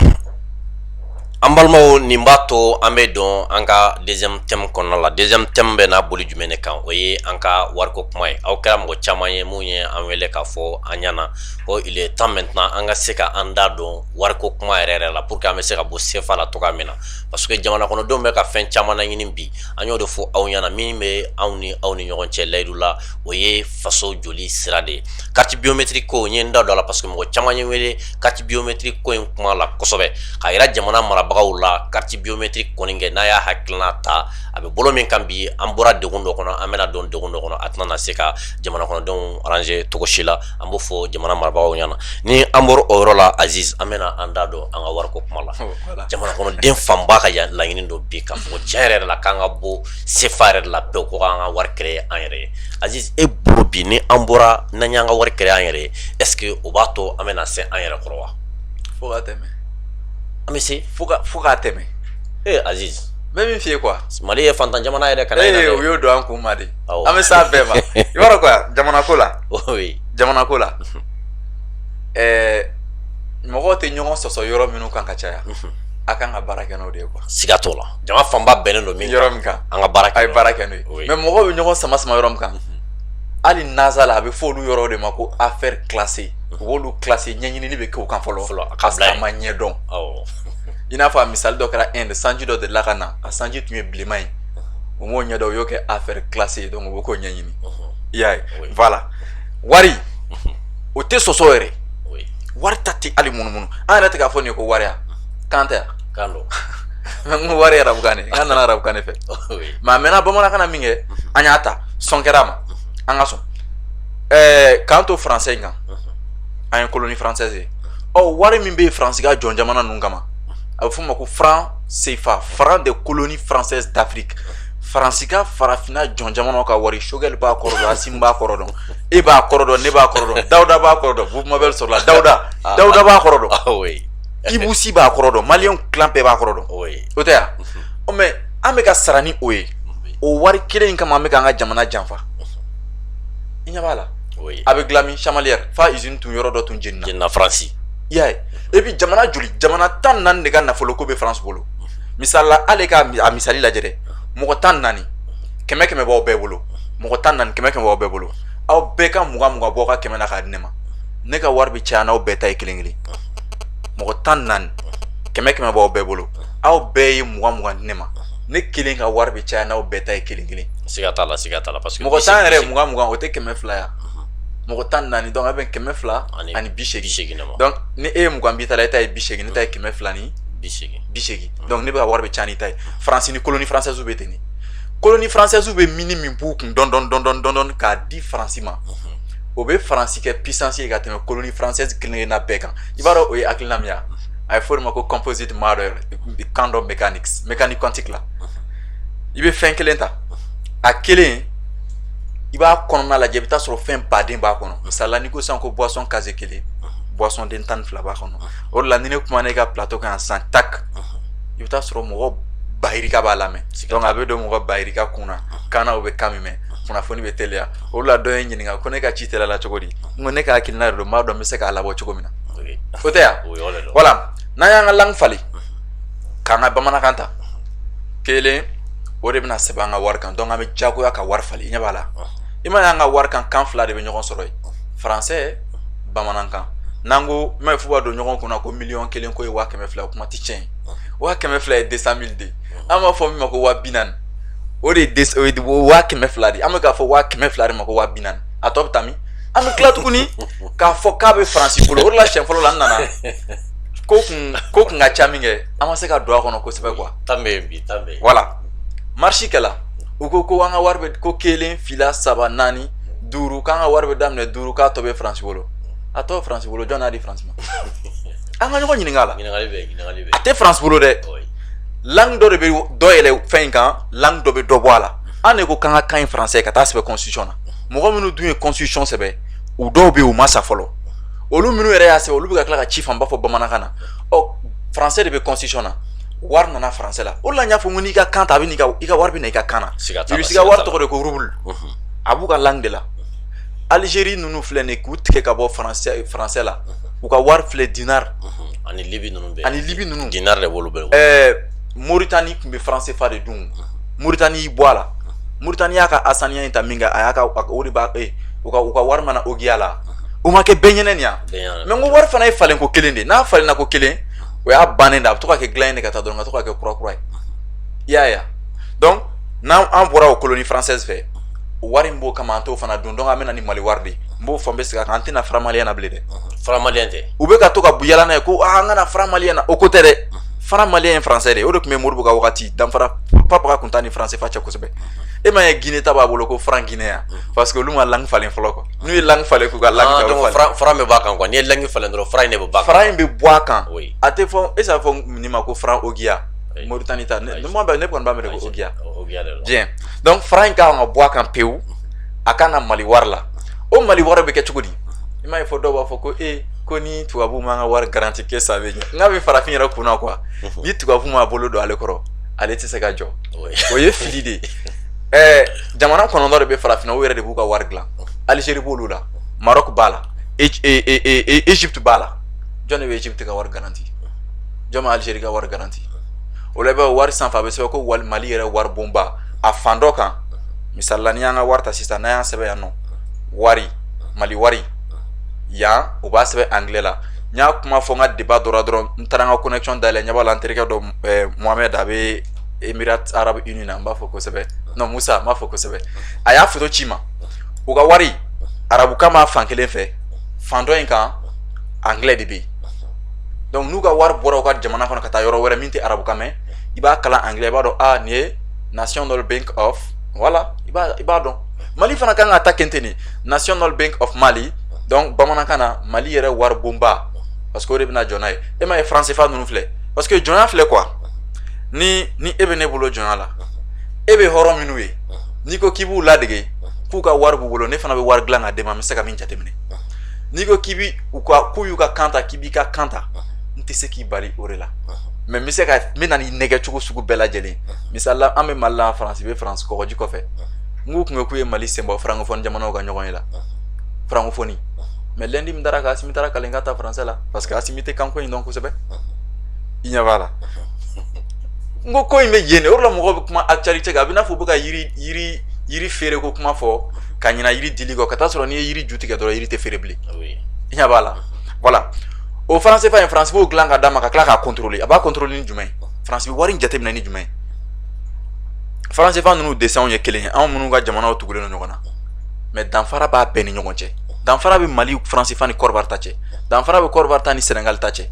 An balimaw nin b'a to an bɛ don an ka deuxième thème kɔnɔna la. Deuxième thème bɛ n'a boli jumɛn de kan o ye an ka wariko kuma ye. Aw kɛra mɔgɔ caman ye mun ye an wele k'a fɔ an ɲɛna ko il est temps maintenant an ka se ka an da don wariko kuma yɛrɛ yɛrɛ la pour que an bɛ se ka bɔ CFA la cogoya min na parce que jamana kɔnɔdenw bɛ ka fɛn caman laɲini bi an y'o de fɔ aw ɲɛna min bɛ aw ni ɲɔgɔn cɛ layidu la o ye faso joli sira de ye. Carte biométrique ko n ye n da don a la parce que mɔgɔ caman ye wele carte biométrique ko in kuma la kosɛbɛ k'a yira jamana marabagaw la carte biométrique kɔni kɛ n'a y'a hakilina ta a bɛ bolo min kan bi an bɔra degun dɔ kɔnɔ an bɛna don degun dɔ kɔnɔ a tɛna na se ka jamana kɔnɔdenw arranger cogo si la an b'o fɔ jamana marabagaw ɲɛna ni an bɔra o yɔrɔ la Aziz an bɛna an da don an ka wariko kuma la jamana kɔnɔden fanba ka laɲini dɔ bi k'a fɔ tiɲɛ yɛrɛ la k'an ka bɔ CFA yɛrɛ la pewu ko k'an ka wari créer an yɛrɛ ye Aziz e bolo bi ni an bɔra n'an y'an ka wari créer an yɛrɛ ye est-ce que o b'a to an bɛna se an yɛrɛ kɔrɔ wa fo ka tɛmɛ an bɛ se fo ka tɛmɛ Aziz n bɛ min f'i ye quoi Mali ye fantan jamana yɛrɛ kana u y'o don an kun ma de an bɛ s'a bɛɛ ma i b'a dɔn quoi jamana ko la jamana ko la mɔgɔw tɛ ɲɔgɔn sɔsɔ yɔrɔ minnu kan ka caya a kan ka baara kɛ n'o de ye quoi siga t'o la jama fanba bɛnnen don min yɔrɔ min kan an ka baara kɛ a ye baara kɛ n'o ye mais mɔgɔw bɛ ɲɔgɔn sama yɔrɔ min kan hali naza la a bɛ fɔ olu yɔrɔ de ma ko affaire classée u b'olu classé ɲɛɲinini bɛ kɛ o kan fɔlɔ parce que a ma ɲɛdɔn i n'a fɔ a misali dɔ kɛra Inde sanji dɔ delila ka na a sanji tun ye bilenman ye u m'o ɲɛdɔn u y'o kɛ affaire classée donc u bɛ k'o ɲɛɲini i y'a ye voilà wari o tɛ sɔsɔ yɛrɛ wari ta tɛ hali munumunu an yɛrɛ tɛ k'a fɔ nin ye ko wari ya kan tɛ yan kan don n ko wari ye arabukan de an nana arabukan de fɛ mais a mɛnna bamanankan na min kɛ an y'a ta sɔn kɛra a ma an ka sɔn k'an to français in kan an ye colonie française ye wari min bɛ yen faransi ka jɔn jamana ninnu kama a bɛ f'o ma ko franc CFA franc de colonie française d'Afrique faransi ka farafinna jɔn jamanaw ka wari Choguel b'a kɔrɔ dɔn Assimi b'a kɔrɔ dɔn e b'a kɔrɔ dɔn ne b'a kɔrɔ dɔn Dawuda b'a kɔrɔ dɔn Boubou Mabel sɔrɔla Dawuda b'a kɔrɔ dɔn Ibousi b'a kɔrɔ dɔn maliyɛnw kilan bɛɛ b'a kɔrɔ dɔn o tɛ yan mais an bɛ ka sara ni o ye o wari kelen in kama an bɛ k'an ka jamana janfa i ɲɛ b'a la a bɛ dilan min Chamalières fa usine tun yɔrɔ dɔ tun jenina Faransi i y'a ye et puis jamana joli jamana 14 de ka nafolo ko bɛ France bolo misali la ale ka a misali lajɛ dɛ mɔgɔ 14 kɛmɛ b'aw bɛɛ bolo mɔgɔ 14 kɛmɛ b'aw bɛɛ bolo aw bɛɛ ka 20 bɔ ka 100 na k'a di ne ma ne ka wari bɛ caya n'aw bɛɛ ta ye kelen kelen mɔgɔ 14 kɛmɛ b'aw bɛɛ bolo aw bɛɛ ye 20 di ne ma ne kelen ka wari bɛ caya n'aw bɛɛ ta ye kelen kelen siga t'a la parce que mɔgɔ 10 yɛrɛ 20 o tɛ 100 ya mɔgɔ 14 donc a bɛ 100 ani 80 donc ni e ye 20 b'i ta la e ta ye 80 ne ta ye 100 ni 80 donc ne bɛ ka wari bɛ caya n'i ta ye Faransi ni colonie française bɛ ten de colonie française bɛ mini min b'u kun dɔn k'a di Faransi ma o bɛ Faransi kɛ puissance ye ka tɛmɛ colonie française kelen-kelenna bɛɛ kan i b'a dɔn o ye hakilina min ye a ye fɔ o ma ko composite matter quantum mechanics mécanique quantique la i bɛ fɛn kelen ta a kelen i b'a kɔnɔna lajɛ i bɛ taa sɔrɔ fɛn baden b'a kɔnɔ misali la n'i ko sisan ko boisson case kelen boisson den 12 b'a kɔnɔ o de la ni ne kumana i ka plateau kan san tak i bɛ taa sɔrɔ mɔgɔ bayirika b'a lamɛn donc a bɛ don mɔgɔ bayirika kun na kan na o bɛ kan min mɛn kunnafoni bɛ teliya o de la dɔ ye n ɲininka ko ne ka ci teliya la cogo di n ko ne ka hakilina de don n b'a dɔn n bɛ se k'a labɔ cogo min na o tɛ yan voilà n'an y'an ka langue falen k'an ka bamanankan ta kelen o de bɛna sɛbɛn an ka wari kan donc an bɛ diyagoya ka wari falen i ɲɛ b'a la i ma ye an ka wari kan fila de bɛ ɲɔgɔn sɔrɔ yen français bamanankan n'an ko n b'a ye f'u b'a don ɲɔgɔn kunna ko 1,000,000 ko ye 200,000 o kuma tɛ tiɲɛ ye 200,000 ye 200,000 de an b'a fɔ min ma ko 40,000 o de ye 200,000 de an bɛ k'a fɔ 200,000 de ma ko 40,000 a tɔ bɛ taa min an bɛ tila tuguni k'a fɔ k'a bɛ Faransi bolo o de la siɲɛ fɔlɔ la n nana ko kun ka ca min kɛ an ma se ka don a kɔnɔ kosɛbɛ quoi voilà marche kɛla u ko an ka wari bɛ ko 1 2 3 4 5 k'an ka wari bɛ daminɛ 5 k'a tɔ bɛ Faransi bolo a tɔ Faransi bolo jɔn n'a di Faransi ma an ka ɲɔgɔn ɲininka a la a tɛ Faransi bolo dɛ langue dɔ de bɛ dɔ yɛlɛ fɛn in kan langue dɔ bɛ dɔ bɔ a la an de ko k'an ka kan ye français ka taa sɛbɛn constitution na mɔgɔ minnu dun ye constitution sɛbɛn u dɔw bɛ yen u ma sa fɔlɔ olu minnu yɛrɛ y'a sɛbɛn olu bɛ ka tila ka ci fanba fɔ bamanankan na français de bɛ constitution na war nana français la o la nya fo ngoni ka kan ta bi ni ka war bi na ka kana Siga i bi siga war to ko rubul abu ka langue de la Algérie nunu filɛ nin k'u tigɛ ka bɔ français la u ka wari filɛ dinar ani Libi nunu bɛ ani Libi nunu dinar de b'olu bɛ Mauritanie tun bɛ français fa de dun Mauritanie y'i bɔ a la Mauritanie y'a ka asaniya in ta min kɛ a y'a ka o de b'a u ka wari mana ogiya la o ma kɛ bɛɛ ɲɛnɛ nin ya mais n ko wari fana ye falen ko kelen de n'a falenna ko kelen o y'a bannen de a bɛ to ka kɛ dilan ye de ka taa dɔrɔn ka to ka kɛ kura kura ye i y'a ye donc n'an bɔra o colonie française fɛ wari in b'o kama an t'o fana dun donc an bɛ na ni Mali wari de n b'o fɔ n bɛ segin a kan an tɛna fara maliyɛn na bilen dɛ fara maliyɛn tɛ u bɛ ka to ka yala n'a ye ko an kana fara maliyɛn na o ko tɛ dɛ fara maliyɛn ye français de o de tun bɛ Modibo ka wagati danfara papa ka kun t'a ni français fa cɛ kosɛbɛ e ma ye Guinée ta b'a bolo ko franc guinéen parce que olu ma langue falen fɔlɔ quoi n'u ye langue falen k'u ka langue donc fara bɛ bɔ a kan quoi n'i ye langue falen dɔrɔn fara in de bɛ bɔ a kan fara in bɛ bɔ a kan oui a tɛ fɔ e s'a fɔ nin ma ko franc ogia Mauritanie ta ne kɔni b'a mɛn ko ogia bien donc fara in ka kan ka bɔ a kan pewu a ka na Mali wari la o Mali wari bɛ kɛ cogo di i m'a ye fɔ dɔw b'a fɔ ko ko ni tubabu m'an ka wari garanti kɛ sa bɛ ɲɛ n'a bɛ farafin yɛrɛ kunna quoi ni tubabu m'a bolo don ale kɔrɔ ale tɛ se ka jɔ o ye fili de ye jamana kɔnɔntɔn de bɛ farafinna o yɛrɛ de b'u ka wari dilan Algérie b'olu la Maroc b'a la Égypte b'a la jɔn de bɛ Égypte ka wari garanti jɔn bɛ Algérie ka wari garanti o la i b'a ye wari sanfɛ a bɛ sɛbɛn ko Mali yɛrɛ wari bonba a fan dɔ kan misali la n'i y'an ka wari ta sisan n'an y'an sɛbɛn yan nɔ wari Mali wari yan o b'a sɛbɛn anglais la n y'a kuma fɔ n ka débat dɔ la dɔrɔn n taara n ka connexion dayɛlɛ ɲɛ b'a la n terikɛ dɔ Mohamed a bɛ Émirats Arabes Unis na n b'a fɔ kosɛbɛ non Musa n b'a fɔ kosɛbɛ a y'a photo ci ma o ka wari arabukan b'a fan kelen fɛ fan dɔ in kan anglais de bɛ yen donc n'u ka wari bɔra u ka jamana kɔnɔ ka taa yɔrɔ wɛrɛ min tɛ arabukan mɛn i b'a kalan anglais i b'a dɔn nin ye National Bank of voilà i b'a dɔn Mali fana kan ka ta kente ni National Bank of Mali donc bamanankan na Mali yɛrɛ wari bonba parce que o de bɛna jɔ n'a ye e m'a ye franc CFA ninnu filɛ parce que jɔnya filɛ quoi ni e bɛ ne bolo jɔnya la e bɛ hɔrɔn minnu ye n'i ko k'i b'u ladege k'u ka wari b'u bolo ne fana bɛ wari dilan ka d'e ma n bɛ se ka min jateminɛ n'i ko k'u y'u ka kan ta k'i b'i ka kan ta n tɛ se k'i bali o de la mais n bɛ na ni nɛgɛ cogo sugu bɛɛ lajɛlen misali la an bɛ Mali la Faransi bɛ Faransi kɔgɔji kɔfɛ n k'u tun bɛ k'u ye Mali sen bɔ francophone jamanaw ka ɲɔgɔn ye la francophonie mais lundi min taara ka Asimi taara kalan ka ta français la parce que Asimi tɛ kanko in dɔn kosɛbɛ i ɲɛ b'a la n ko in bɛ yen de o de la mɔgɔw bɛ kuma actualité kan a bɛ n'a fɔ u bɛ ka yiri feere ko kuma fɔ ka ɲina yiri dili kɔ ka taa sɔrɔ n'i ye yiri ju tigɛ dɔrɔn yiri tɛ feere bilen i ɲɛ b'a la voilà o franc CFA in France b'o dilan ka d'a ma ka tila k'a contrôler a b'a contrôler ni jumɛn ye France bɛ wari in jateminɛ ni jumɛn ye franc CFA ninnu dessinw ye kelen ye anw minnu ka jamanaw tugulen don ɲɔgɔn na mais danfara b'a bɛɛ ni ɲɔgɔn cɛ danfara bɛ Mali franc CFA ni Côte d'Ivoire ta cɛ danfara bɛ Côte d'Ivoire ta ni Sénégal ta cɛ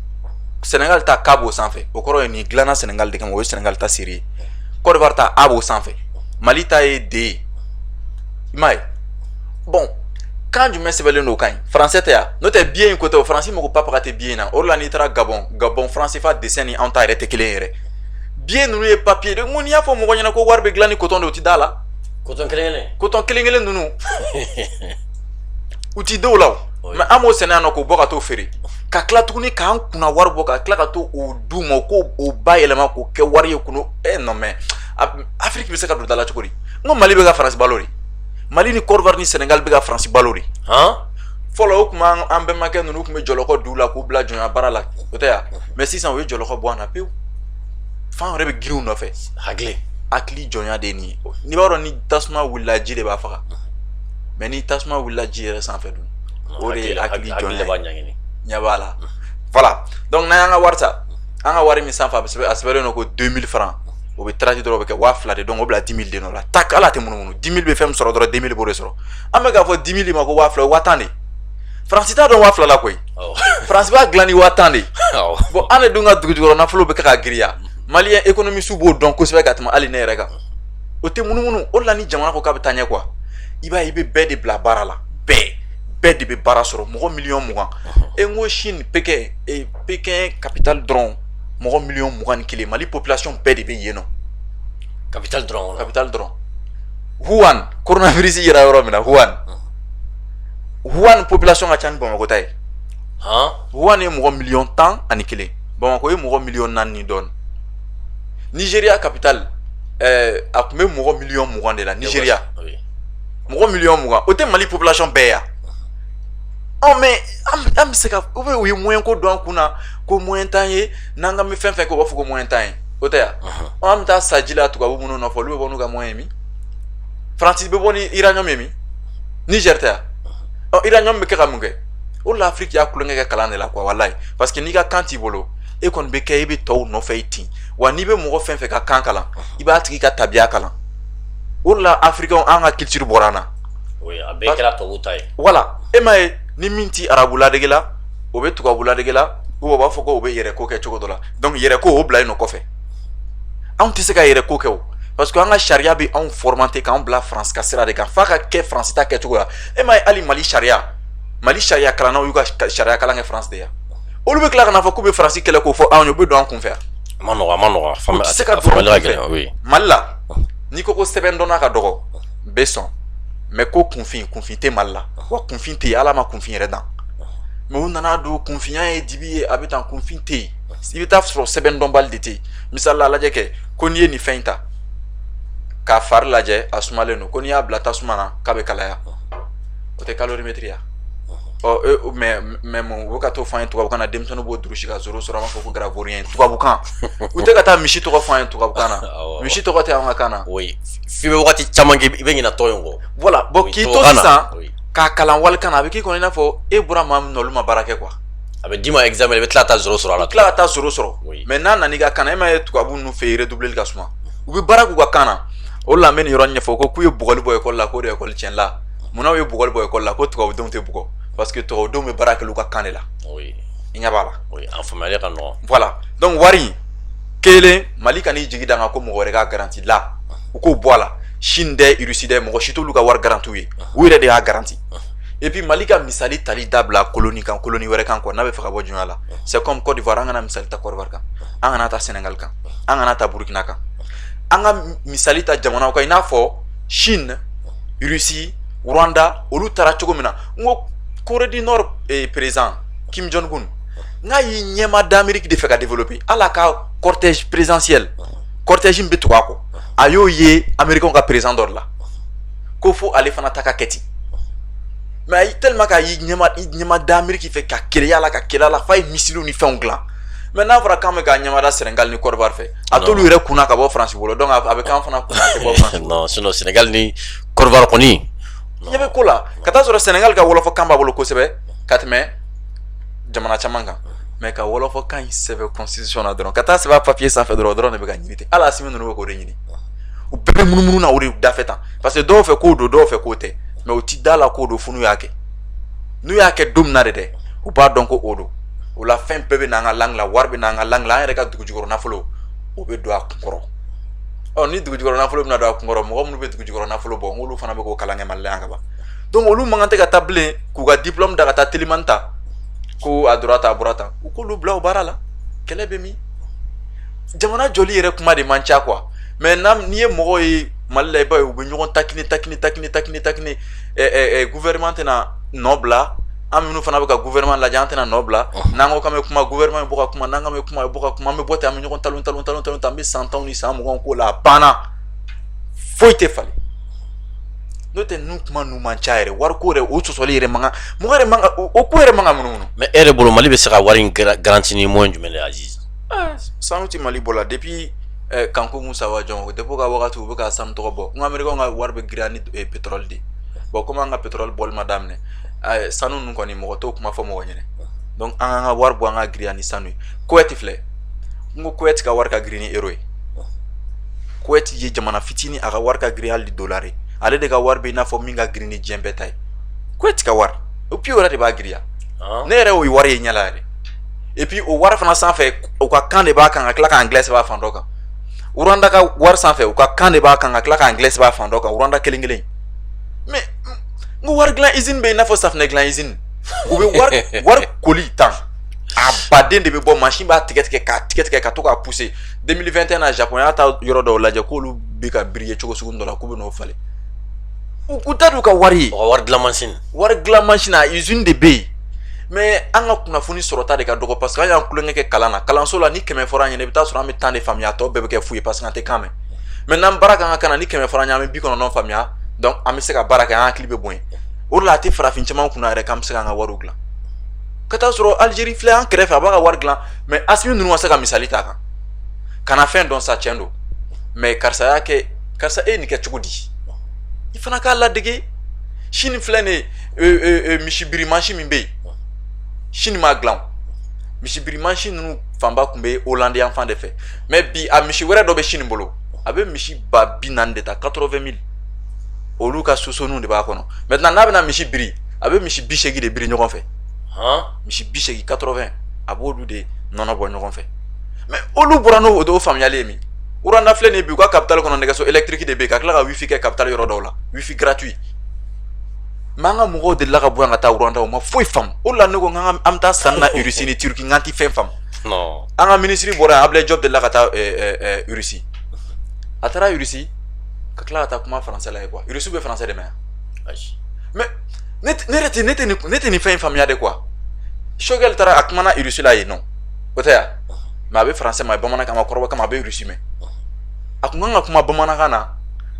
Sénégal ta K b'o sanfɛ o kɔrɔ ye nin dilanna Sénégal de kama o ye Sénégal ta seere ye Côte d'Ivoire ta A b'o sanfɛ Mali ta ye D ye i m'a ye bon kan jumɛn sɛbɛnlen don o kan ɲi français tɛ yan n'o tɛ billet in ko tɛ o faransi mago pa ka tɛ billet in na o de la n'i taara Gabon franc CFA dessin ni anw ta yɛrɛ tɛ kelen yɛrɛ billet ninnu ye papier de n ko n'i y'a fɔ mɔgɔ ɲɛna ko wari bɛ dilan ni coton de o tɛ d'a la coton kelen kelen ninnu u ti dɔw la o mais an b'o sɛnɛ yan nɔ k'o bɔ ka t'o feere ka tila tuguni k'an kunna wari bɔ ka tila ka to o d'u ma ko o bayɛlɛma k'o kɛ wari ye kunu non mais Afrique bɛ se ka don da la cogo di n ko Mali bɛ ka Faransi balo de Mali ni Côte d'Ivoire ni Sénégal bɛ ka Faransi balo de fɔlɔ o tuma an bɛnbakɛ ninnu tun bɛ jɔlɔkɔ d'u la k'u bila jɔnya baara la o tɛ yan mais sisan o ye jɔlɔkɔ bɔ an na pewu fan yɛrɛ bɛ girin u nɔfɛ hakili jɔnya de ye nin ye n'i b'a dɔn ni tasuma wulila ji de b'a faga mais ni tasuma wulila ji yɛrɛ sanfɛ dun o de ye hakili jɔnya ye ɲɛ b'a la voilà donc n'an y'an ka wari ta an ka wari min sanfɛ a sɛbɛnlen don ko 2000 francs o bɛ traité dɔrɔn o bɛ kɛ 2000 de donc o bila 10 000 de nɔ la tak ala tɛ munumunu 10 000 bɛ fɛn min sɔrɔ dɔrɔn 2 000 b'o de sɔrɔ an bɛ k'a fɔ 10 000 ma ko 2000 o 1000 de Faransi t'a dɔn 2000 la koyi Faransi b'a dilan ni 1000 de bon an de dun ka dugu jukɔrɔ nafolo bɛ kɛ ka giriya Maliyɛn économiste b'o dɔn kosɛbɛ ka tɛmɛ hali ne yɛrɛ kan o tɛ munumunu o de la ni jamana ko k'a bɛ taa ɲɛ quoi i b'a ye i bɛ bɛɛ de bila baara la bɛɛ de bɛ baara sɔrɔ mɔgɔ miliyɔn 20 e n ko Chine Pékin capitale dɔrɔn mɔgɔ miliyɔn 21 Mali population bɛɛ de bɛ yen nɔ capitale dɔrɔn Wuhan coronavirus yera yɔrɔ min na Wuhan population ka ca ni Bamakɔ ta ye Wuhan ye mɔgɔ miliyɔn 11 Bamako ye mɔgɔ miliyɔn 4 ni dɔɔni Nigeria capitale a tun bɛ mɔgɔ miliyɔn 20 de la Nigeria mɔgɔ miliyɔn 20 o tɛ Mali population bɛɛ ya mais an bɛ se ka u ye moyen ko don an kunna ko moyen t'an ye n'an ka fɛn fɛn kɛ u b'a fɔ ko moyen t'an ye o tɛ yan an bɛ taa sa ji la tubabu minnu nɔfɛ olu bɛ bɔ n'u ka moyen ye min Faransi bɛ bɔ ni uranium ye min Niger tɛ yan uranium bɛ kɛ ka mun kɛ o la Afrique y'a kulonkɛ kɛ kalan de la quoi walayi parce que n'i ka kan t'i bolo e kɔni bɛ kɛ i bɛ tɔw nɔfɛ i ten wa n'i bɛ mɔgɔ fɛn fɛn ka kan kalan i b'a tigi ka tabiya kalan o la africain an ka culture bɔra an na a bɛɛ kɛra tubabu ta ye voilà e m'a ye ni min ti arabu ladege la o bɛ tubabu ladege la ou u b'a fɔ ko o bɛ yɛrɛko kɛ cogo dɔ la donc yɛrɛko o bila yen nɔ kɔfɛ anw tɛ se ka yɛrɛko kɛ o parce que an ka sariya bɛ anw formater k'anw bila France ka sira de kan f'a ka kɛ France ta kɛcogo la e m'a ye hali Mali sariya kalannaw y'u ka sariya kalan kɛ France de yan olu bɛ tila ka na fɔ k'u bɛ France kɛlɛ k'o fɔ anw ye u bɛ don an kun fɛ yan a ma nɔgɔ u tɛ se ka don an kun fɛ Mali la n'i ko sɛbɛn dɔnna ka dɔgɔ n bɛ sɔn mais ko kunfin tɛ Mali la wa kunfin tɛ yen Ala ma kunfin yɛrɛ dan mais u nana don kunfinya ye dibi ye a bɛ tan kunfin tɛ yen i bɛ taa sɔrɔ sɛbɛn dɔnbali de tɛ yen misali la lajɛ kɛ ko n'i ye nin fɛn in ta k'a fari lajɛ a sumalen don ko n'i y'a bila tasuma na k'a bɛ kalaya o tɛ calorimétrie ya mais mun u bɛ ka t'o fɔ an ye tubabukan na denmisɛnninw b'o durusi ka zoro sɔrɔ an b'a fɔ ko gravurien tubabukan u tɛ ka taa misi tɔgɔ fɔ an ye tubabukan na misi tɔgɔ tɛ an ka kan na f'i bɛ wagati caman kɛ i bɛ ɲinɛ tɔ in kɔ voilà bon k'i to sisan k'a kalan walikan na a bɛ k'i kɔnɔ i n'a fɔ e bɔra maa min na olu ma baara kɛ quoi a bɛ d'i ma examen i bɛ tila ka taa zoro sɔrɔ a la u tila ka taa zoro sɔrɔ mais n'a nana i ka kan na e m'a ye tubabu ninnu fɛ yen redoubler ka suma u bɛ baara k'u ka kan na o de la n bɛ nin yɔrɔ ɲɛfɔ ko k'u ye bugɔli bɔ ekɔli la k'o de ye ekɔli tiɲɛ la munna u ye bugɔli bɔ ekɔli la ko tubabudenw tɛ bugɔ parce que tubabudenw bɛ baara kɛ olu ka kan de la i ɲɛ b'a la a faamuyali ka nɔgɔn voilà donc wari kelen Mali ka n'i jigi da kan ko mɔgɔ wɛrɛ ka garanti la u k'o bɔ a la Chine dɛ Russie dɛ mɔgɔ si t'olu ka wari garanti u ye u yɛrɛ de y'a garanti et puis Mali ka misali tali dabila colonie kan colonie wɛrɛ kan quoi n'a bɛ fɛ ka bɔ jɔnya la c'est comme Côte d'Ivoire an kana misali ta Côte d'Ivoire kan an kana ta Sénégal kan an kana ta Burkina kan an ka misali ta jamanaw kan i n'a fɔ Chine Russie Rwanda olu taara cogo min na n ko Corée du Nord président Kim Jong-un n'a y'i ɲɛma d'Amérique de fɛ ka développer ala ka cortège présidentiel cortège in bɛ tugu a kɔ a y'o ye américain ka président dɔ de la ko fo ale fana ta ka kɛ ten mais tellement k'a y'i ɲɛma d'Amérique fɛ ka kɛlɛ ala ka kɛlɛ ala f'a ye missile ni fɛnw dilan mais n'a fɔra k'an bɛ k'a ɲɛma da Sénégal ni Côte d'Ivoire fɛ a t'olu yɛrɛ kunna ka bɔ France bolo donc a bɛ k'an fana kunna a tɛ bɔ France bolo non sinon Sénégal ni Côte d'Ivoire kɔni ɲɛ bɛ ko la ka taa sɔrɔ Sénégal ka wɔlɔfɔkan b'a bolo kosɛbɛ ka tɛmɛ jamana caman kan mais ka wɔlɔfɔkan in sɛbɛn constitution na dɔrɔn ka taa sɛbɛn papier sanfɛ dɔrɔn de bɛ ka ɲini ten hali Asimi ninnu bɛ k'o de ɲini u bɛɛ bɛ munumunu na o de dafɛ tan parce que dɔw fɛ k'o don dɔw fɛ k'o tɛ mais u ti da la k'o don fo n'u y'a kɛ n'u y'a kɛ don min na de dɛ u b'a dɔn ko o don o la fɛn bɛɛ bɛ n'an ka langue la wari bɛ n'an ka langue la an yɛrɛ ka dugujukɔrɔ nafolo o bɛ don a kun kɔrɔ ni dugujukɔrɔ nafolo bɛna don a kun kɔrɔ mɔgɔ minnu bɛ dugujukɔrɔ nafolo bɔ n'olu fana bɛ k'o kalan kɛ Mali la yan ka ban donc olu man kan tɛ ka taa bilen k'u ka diplôme da ka taa telimani ta ko a donna tan a bɔra tan u k'olu bila o baara la kɛlɛ bɛ min jamana jɔli yɛrɛ kuma de man ca quoi mais n'i ye mɔgɔw ye Mali la i b'a ye u bɛ ɲɔgɔn takini gouvernement tɛna nɔ bila an minnu fana bɛ ka gouvernement lajɛ an tɛna nɔ bila n'an ko k'an bɛ kuma gouvernement bɛ bɔ ka kuma n'an k'an bɛ kuma a bɛ bɔ ka kuma an bɛ bɔ ten an bɛ ɲɔgɔn talon an bɛ san 10 ni san 20 k'o la a banna foyi tɛ falen n'o tɛ ninnu kuma ninnu man ca yɛrɛ wariko yɛrɛ o sɔsɔli yɛrɛ man kan mɔgɔ yɛrɛ man kan o ko yɛrɛ man kan munumunu. mais e yɛrɛ bolo Mali bɛ se ka wari in garanti ni moyen jumɛn de ye Aziz. sanu tɛ Mali bɔ la depuis Kanko Musa Wajɔn depuis ka wagati u bɛ ka sanu tɔgɔ bɔ n ko Américain ka wari bɛ girinya ni pétrole de bon comme an ka pétrole bɔli ma daminɛ sanu ninnu kɔni mɔgɔ t'o kuma fɔ mɔgɔ ɲɛna donc an k'an ka wari bɔ an ka girinya ni sanu ye Kuwait filɛ n ko Kuwait ka wari ka girin ni euro ye Kuwait ye jamana fitinin a ka wari ka girin hali ni dollar ye ale de ka wari bɛ i n'a fɔ min ka girin ni diɲɛ bɛɛ ta ye Kuwait ka wari o puis o yɛrɛ de b'a girinya ne yɛrɛ o ye wari ye ɲɛ la yɛrɛ et puis o wari fana sanfɛ u ka kan de b'a kan ka tila ka anglais sɛbɛn a fan dɔ kan Rwanda ka wari sanfɛ u ka kan de b'a kan ka tila ka anglais sɛbɛn a fan dɔ kan Rwanda kelen kelen mais n ko wari dilan usine bɛ i n'a fɔ safunɛ dilan usine u bɛ wari koli tan a baden de bɛ bɔ machine b'a tigɛ k'a tigɛ ka to k'a pousser 2021 na Japon y'a ta yɔrɔ dɔw lajɛ k'olu bɛ ka briller cogo sugu dɔ la k'u bɛ n'o falen u ta d'u ka wari ye wari dilan machine a usine de bɛ yen mais an ka kunnafoni sɔrɔta de ka dɔgɔ parce que an y'an kulonkɛ kɛ kalan na kalanso la ni 100 fɔra an ɲɛna i bɛ taa sɔrɔ an bɛ 10 de faamuya tɔ bɛɛ bɛ kɛ fu ye parce que an tɛ kan mɛn maintenant baara kan ka kan na ni 100 fɔra an ɲɛ an bɛ 90 faamuya donc an bɛ se ka baara kɛ an hakili bɛ bɔ yen o de la a tɛ farafin caman kunna yɛrɛ k'an bɛ se k'an ka wariw dilan ka taa sɔrɔ Algérie filɛ an kɛrɛfɛ a b'a ka wari dilan mais Asimi ninnu ma se ka misali ta kan kana fɛn dɔn sa tiɲɛ don mais karisa y'a kɛ karisa e ye nin kɛ cogo di i fana k'a ladege Chine filɛ nin ye misibiri mansin min bɛ yen Chine m'a dilan misibiri mansin ninnu fanba tun bɛ Hollande yan fan de fɛ mais bi a misi wɛrɛ dɔ bɛ Chine bolo a bɛ misi ba 40 de ta 80 000 olu ka sosoninw de b'a kɔnɔ maintenant n'a bɛna misi biri a bɛ misi 80 de biri ɲɔgɔn fɛ misi 80 80 a b'olu de nɔnɔ bɔ ɲɔgɔn fɛ mais olu bɔra n'o o faamuyali ye min Rwanda filɛ nin ye bi u ka capitale kɔnɔ nɛgɛso électrique de bɛ yen ka tila ka wifi kɛ capitale yɔrɔ dɔw la wifi gratuit mais an ka mɔgɔw delila ka bɔ yan ka taa Rwanda o ma foyi faamu o de la ne ko an bɛ taa sanni na Russie ni Turquie n k'an tɛ fɛn faamu an ka ministre bɔra yan Ablaye Diop delila ka taa Russie a taara Russie ka tila ka taa kuma français la ye quoi Russie bɛ français de mɛn mais ne tɛ nin fɛn in faamuya de quoi Choguel taara a kumana Russie la yen nɔ o tɛ yan mais a bɛ français ma bamanankan ma kɔrɔbɔ kama a bɛ Russie mɛn a kun kan ka kuma bamanankan na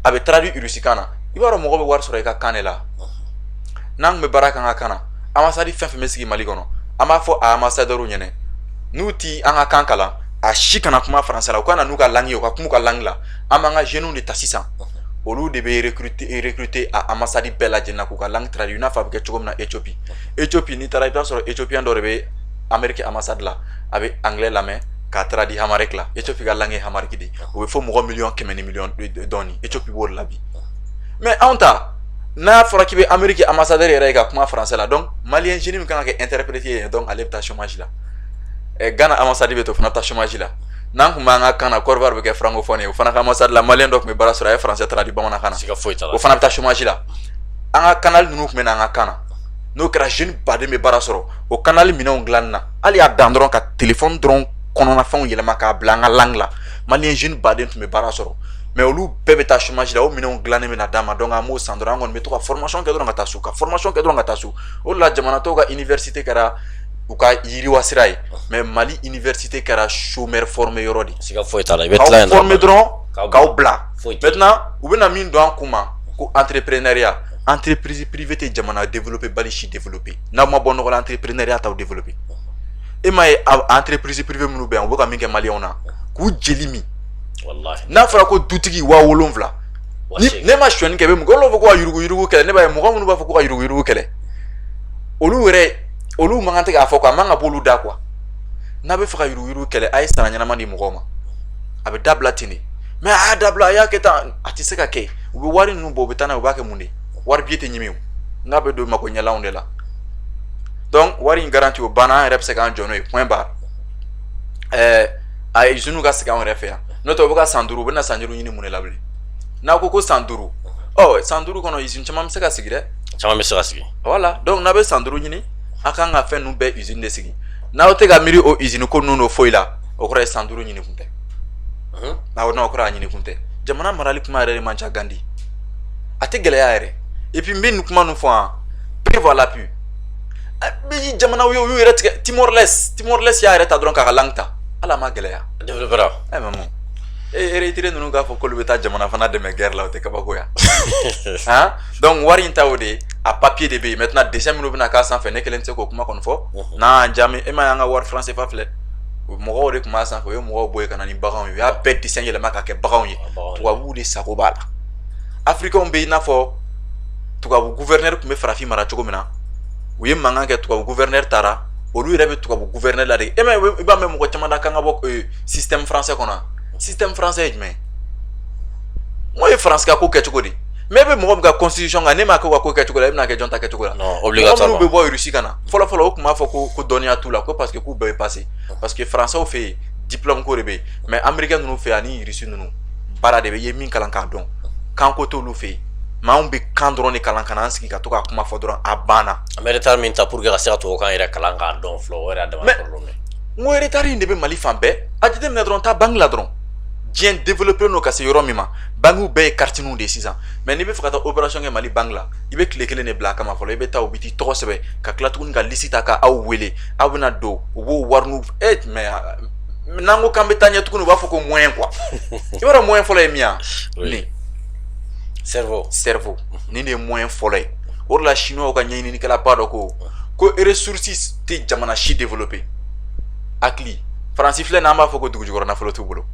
a bɛ traduit Russie kan na i b'a dɔn mɔgɔ bɛ wari sɔrɔ i ka kan de la n'an kun bɛ baara k'an ka kan na ambassade fɛn fɛn bɛ sigi Mali kɔnɔ an b'a fɔ a ambassadeur ɲɛna n'u ti an ka kan kalan a si kana kuma français la u ka na n'u ka langue ye u ka kuma u ka langue la an b'an ka jeunes de ta sisan olu de bɛ recruter a ambassade bɛɛ lajɛlen na k'u ka langue traduit i n'a fɔ a bɛ kɛ cogo min na Éthiopie n'i taara i bɛ taa sɔrɔ Éthiopiens dɔ de bɛ Amérique ambassade la a bɛ anglais lamɛn k'a traduit Hamaric la Éthiopie ka langue ye Hamaric de o bɛ fɔ mɔgɔ miliyɔn 100 ni miliyɔn dɔɔni Éthiopie b'o de la bi mais anw ta n'a fɔra k'i bɛ Amérique ambassadeur yɛrɛ ye ka kuma français la donc malien jeune min kan ka kɛ interpréter ye donc ale bɛ taa chômage la Ghana ambassade bɛ to o fana bɛ taa chômage la n'an kun b'an ka kan na Côte d'Ivoire bɛ kɛ francophone ye o fana ka ambassade la malien dɔ tun bɛ baara sɔrɔ a ye français traduit bamanankan na o fana bɛ taa chômage la an ka canal ninnu tun bɛ n'an ka kan na n'o kɛra jeune baden bɛ baara sɔrɔ o canal minɛnw dilanni na hali y'a dan dɔrɔn ka téléphone dɔrɔn kɔnɔna fɛnw yɛlɛma k'a bila an ka langue la malien jeune baden tun bɛ baara sɔrɔ mais olu bɛɛ bɛ taa chômage la o minɛnw dilannen bɛ na d'an ma donc an b'o san dɔrɔn an kɔni bɛ to ka formation kɛ dɔrɔn ka taa so ka formation kɛ dɔrɔn ka taa so o de la jamana tɔw ka université kɛra u ka yiriwa sira ye mais Mali université kɛra chômeur formé yɔrɔ de siga foyi t'a la i bɛ tila yen dɔrɔn formé dɔrɔn k'aw bila maintenant u bɛna min don an kun ma ko entrepreneuriat entreprise privée tɛ jamana développé bali si développé n'aw ma bɔ nɔgɔ la entrepreneuriat t'aw développé e ma ye entreprise privée minnu bɛ yan u bɛ ka min kɛ maliyɛnw na k'u jeli min n'a fɔra ko dutigi 7000 ni ne ma sonyani kɛ i bɛ mɔgɔw b'a fɔ ko ka yuruguyurugu kɛlɛ ne b'a ye mɔgɔ minnu b'a fɔ ko ka yuruguyurugu kɛlɛ olu man kan tɛ k'a fɔ quoi a man ka b'olu da quoi n'a bɛ fɛ ka yuruguyurugu kɛlɛ a ye sara ɲɛnama di mɔgɔw ma a bɛ dabila ten de mais a y'a dabila a y'a kɛ tan a tɛ se ka kɛ u bɛ wari ninnu bɔ u bɛ taa n'a ye u b'a kɛ mun de wari biye tɛ ɲimi o n'a bɛ don mago ɲɛlanw de la donc wari in garanti o banna an yɛrɛ bɛ se k'an jɔ n'o ye point barre a usines ka sigi anw yɛrɛ fɛ yan n'o tɛ u bɛ ka san 5 u bɛna san 5 ɲini mun de la bilen n'a ko san 5 san 5 kɔnɔ usine caman bɛ se ka sigi dɛ caman bɛ se ka sigi voilà donc n'a bɛ san 5 ɲini a kan ka fɛn ninnu bɛɛ usine de sigi n'aw tɛ ka miiri o usine ko ninnu foyi la o kɔrɔ ye san 5 ɲini kun tɛ n'aw n'o kɔrɔ a ɲini kun tɛ jamana marali kuma yɛrɛ de man ca Gandi a tɛ gɛlɛya yɛrɛ et puis n bɛ nin kuma ninnu fɔ yan prévoir l'appui jamanaw y'u yɛrɛ tigɛ Timor Leste y'a yɛrɛ ta dɔrɔn k'a ka langue ta ala ma gɛlɛya développera mais mun Eritrea ninnu k'a fɔ k'olu bɛ taa jamana fana dɛmɛ guerre la o tɛ kabako ya donc wari in ta o de a papier de bɛ yen maintenant dessin minnu bɛna k'a sanfɛ ne kelen tɛ se k'o kuma kɔni fɔ n'an jaabi e ma y'an ka wari franc CFA filɛ mɔgɔw de tun b'a sanfɛ o ye mɔgɔw bɔ yen ka na ni baganw ye u y'a bɛɛ dessin yɛlɛma ka kɛ baganw ye tubabuw de sago b'a la africains bɛ i n'a fɔ tubabu gouverneur tun bɛ farafin mara cogo min na u ye mankan kɛ tubabu gouverneur taara olu yɛrɛ bɛ tubabu gouverneur la de e ma i b'a mɛn mɔgɔ caman da kan ka bɔ système français kɔnɔ système français ye jumɛn n'o ye France ka ko kɛ cogo di mais e bɛ mɔgɔ min ka constitution kan ne m'a kɛ u ka ko kɛcogo la e bɛna kɛ jɔn ta kɛcogo la non obligatoirement mɔgɔ minnu bɛ bɔ Russie ka na fɔlɔ o tun b'a fɔ ko dɔnniya t'u la ko parce que k'u bɛɛ bɛ passer parce que français fɛ yen diplôme ko de bɛ yen mais américain ninnu fɛ yan ani Russie ninnu baara de bɛ i ye min kalan k'a dɔn kan ko t'olu fɛ yen maa anw bɛ kan dɔrɔn de kalan ka na an sigi ka to ka kuma fɔ dɔrɔn a banna an bɛ retard min ta pour que ka se ka tubabukan yɛrɛ kalan k'a dɔn fɔlɔ o yɛrɛ y'a damana problème ye n ko retard in de bɛ Mali fan bɛɛ a jateminɛ dɔrɔn taa banque la dɔrɔn diɲɛ développé no ka se yɔrɔ min ma bangiw bɛɛ ye quartier de sisan mais n'i bɛ fɛ ka taa opération kɛ Mali banque la i bɛ tile kelen de bila a kama fɔlɔ i bɛ taa u bɛ t'i tɔgɔ sɛbɛn ka tila tuguni ka liste ta ka aw wele aw bɛna don u b'o wari n'u mais n'an ko k'an bɛ taa ɲɛ tuguni u b'a fɔ ko moyen quoi i b'a dɔn moyen fɔlɔ ye min ye nin cerveau nin de ye moyen fɔlɔ ye o de la chinois ka ɲɛɲinikɛla ba dɔ ko ressources tɛ jamana si développé hakili faransi filɛ n'an b'a fɔ ko dugujukɔrɔ nafolo t'u bolo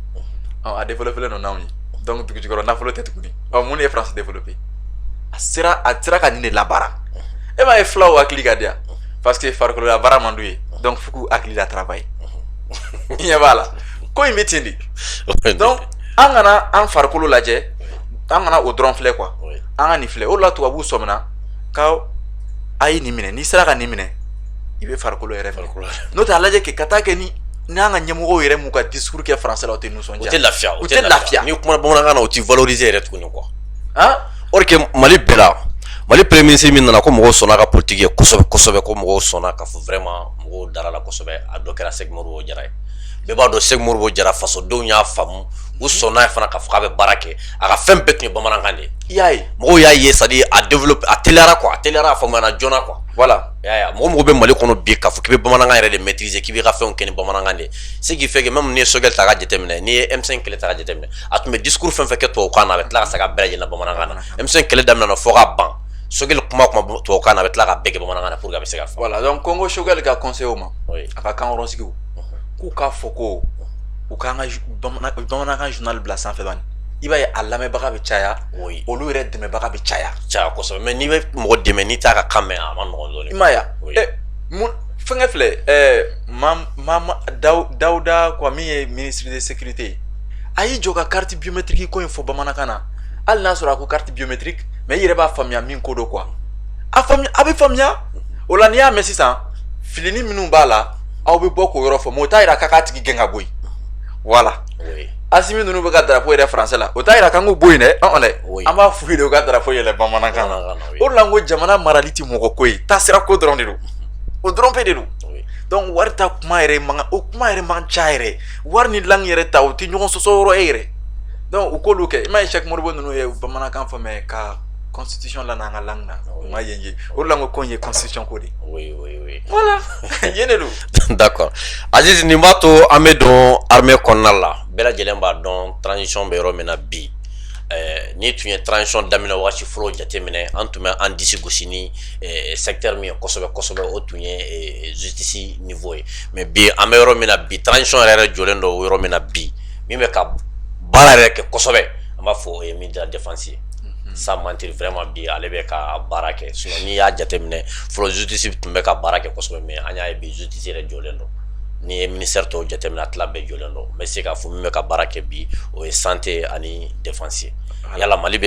a développé len n'anw ye donc dugujukɔrɔ nafolo tɛ tuguni mun de ye faransi développé a sera ka nin de labaara e m'a ye fulaw hakili ka di yan parce que farikolola baara man d'u ye donc f'u k'u hakili la travailler i ɲɛ b'a la ko in bɛ ten de donc an kana an farikolo lajɛ an kana o dɔrɔn filɛ quoi an ka nin filɛ o de la tubabuw sɔmina ka a ye nin minɛ n'i sera ka nin minɛ i bɛ farikolo yɛrɛ minɛ n'o tɛ a lajɛ kɛ ka taa kɛ ni n'an ka ɲɛmɔgɔw yɛrɛ m'u ka discours kɛ français la o tɛ nisɔndiya u tɛ lafiya n'i kuma bamanankan na o tɛ valoriser yɛrɛ tuguni quoi or que Mali bɛɛ la Mali premier ministre min nana ko mɔgɔw sɔnna ka politique ye kosɛbɛ kosɛbɛ ko mɔgɔw sɔnna ka fɔ vraiment mɔgɔw dara la kosɛbɛ a dɔ kɛra Sɛki Modibo Jara ye bɛɛ b'a dɔn Sɛki Modibo Jara fasodenw y'a faamu u sɔnna fana k'a fɔ k'a bɛ baara kɛ a ka fɛn bɛɛ tun ye bamanankan de ye i y'a ye mɔgɔw y'a ye c'est à dire a développé a teliyara quoi a teliyara a faamuyara joona quoi voilà mɔgɔ bɛ Mali kɔnɔ bi k'a fɔ k'i bɛ bamanankan yɛrɛ de maîtriser k'i bɛ ka fɛnw kɛ ni bamanankan de ye ce qui fait que même n'i ye Sogɛl ta ka jateminɛ n'i ye M5 kɛlɛ ta ka jateminɛ a tun bɛ discours fɛn fɛn kɛ tubabukan na a bɛ tila ka segin a bɛɛ lajɛlen na bamanankan na M5 kɛlɛ daminɛna fo ka ban Sogɛl kuma tubabukan na a bɛ tila ka bɛɛ kɛ bamanankan na pour que a bɛ se ka fɔ voilà donc Congo Sogɛl ka conseil o ma a ka kan kɔrɔsigiw k'u k'a fɔ ko u k'an ka bamanankan journal bila sanfɛ bani i b'a ye a lamɛnbaga bɛ caya olu yɛrɛ dɛmɛbaga bɛ caya kosɛbɛ mais n'i bɛ mɔgɔ dɛmɛ n'i t'a ka kan mɛn a ma nɔgɔn dɔɔni i m'a ye fɛnkɛ filɛ Dawuda quoi min ye ministre de sécurité ye a y'i jɔ ka carte biométrique ko in fɔ bamanankan na hali n'a sɔrɔ a ko carte biométrique mais i yɛrɛ b'a faamuya min ko don quoi a bɛ faamuya o la n'i y'a mɛn sisan filini minnu b'a la aw bɛ bɔ k'o yɔrɔ fɔ mais o t'a yira k'a k'a tigi gɛn ka bɔ yen voilà Asimi ninnu bɛ ka drapeau yɛrɛ français la o t'a yira k'an k'o bɔ yen dɛ an b'a f'u ye de u ka drapeau yɛlɛ bamanankan na o de la n ko jamana marali tɛ mɔgɔ ko ye taasira ko dɔrɔn de don o dɔrɔn pe de don donc wari ta kuma yɛrɛ man ca yɛrɛ wari ni langue yɛrɛ ta o tɛ ɲɔgɔn sɔsɔ yɔrɔ e yɛrɛ donc u k'olu kɛ i m'a ye Sɛki Modibo ninnu ye bamanankan fɔ mais ka constitution la n'an ka langue na o ma ye o de la n ko ko in ye constitution ko de voilà yen de don d'accord Aziz nin b'a to an bɛ don armée kɔnɔna la bɛɛ lajɛlen b'a dɔn transition bɛ yɔrɔ min na bi n'i tun ye transition daminɛ waati fɔlɔ jateminɛ an tun bɛ an disi gosi ni secteur min ye kosɛbɛ kosɛbɛ o tun ye justice niveau ye mais bi an bɛ yɔrɔ min na bi transition yɛrɛ jɔlen don yɔrɔ min na bi min bɛ ka baara yɛrɛ kɛ kosɛbɛ an b'a fɔ o ye ministre de la défense ye sans mentir vraiment bi ale bɛ ka baara kɛ sinon n'i y'a jateminɛ fɔlɔ justice tun bɛ ka baara kɛ kosɛbɛ mais an y'a ye bi justice yɛrɛ jɔlen don n'i ye ministère tɔw jateminɛ a tila bɛɛ jɔlen don n bɛ se k'a fɔ min bɛ ka baara kɛ bi o ye santé ani défense ye yala Mali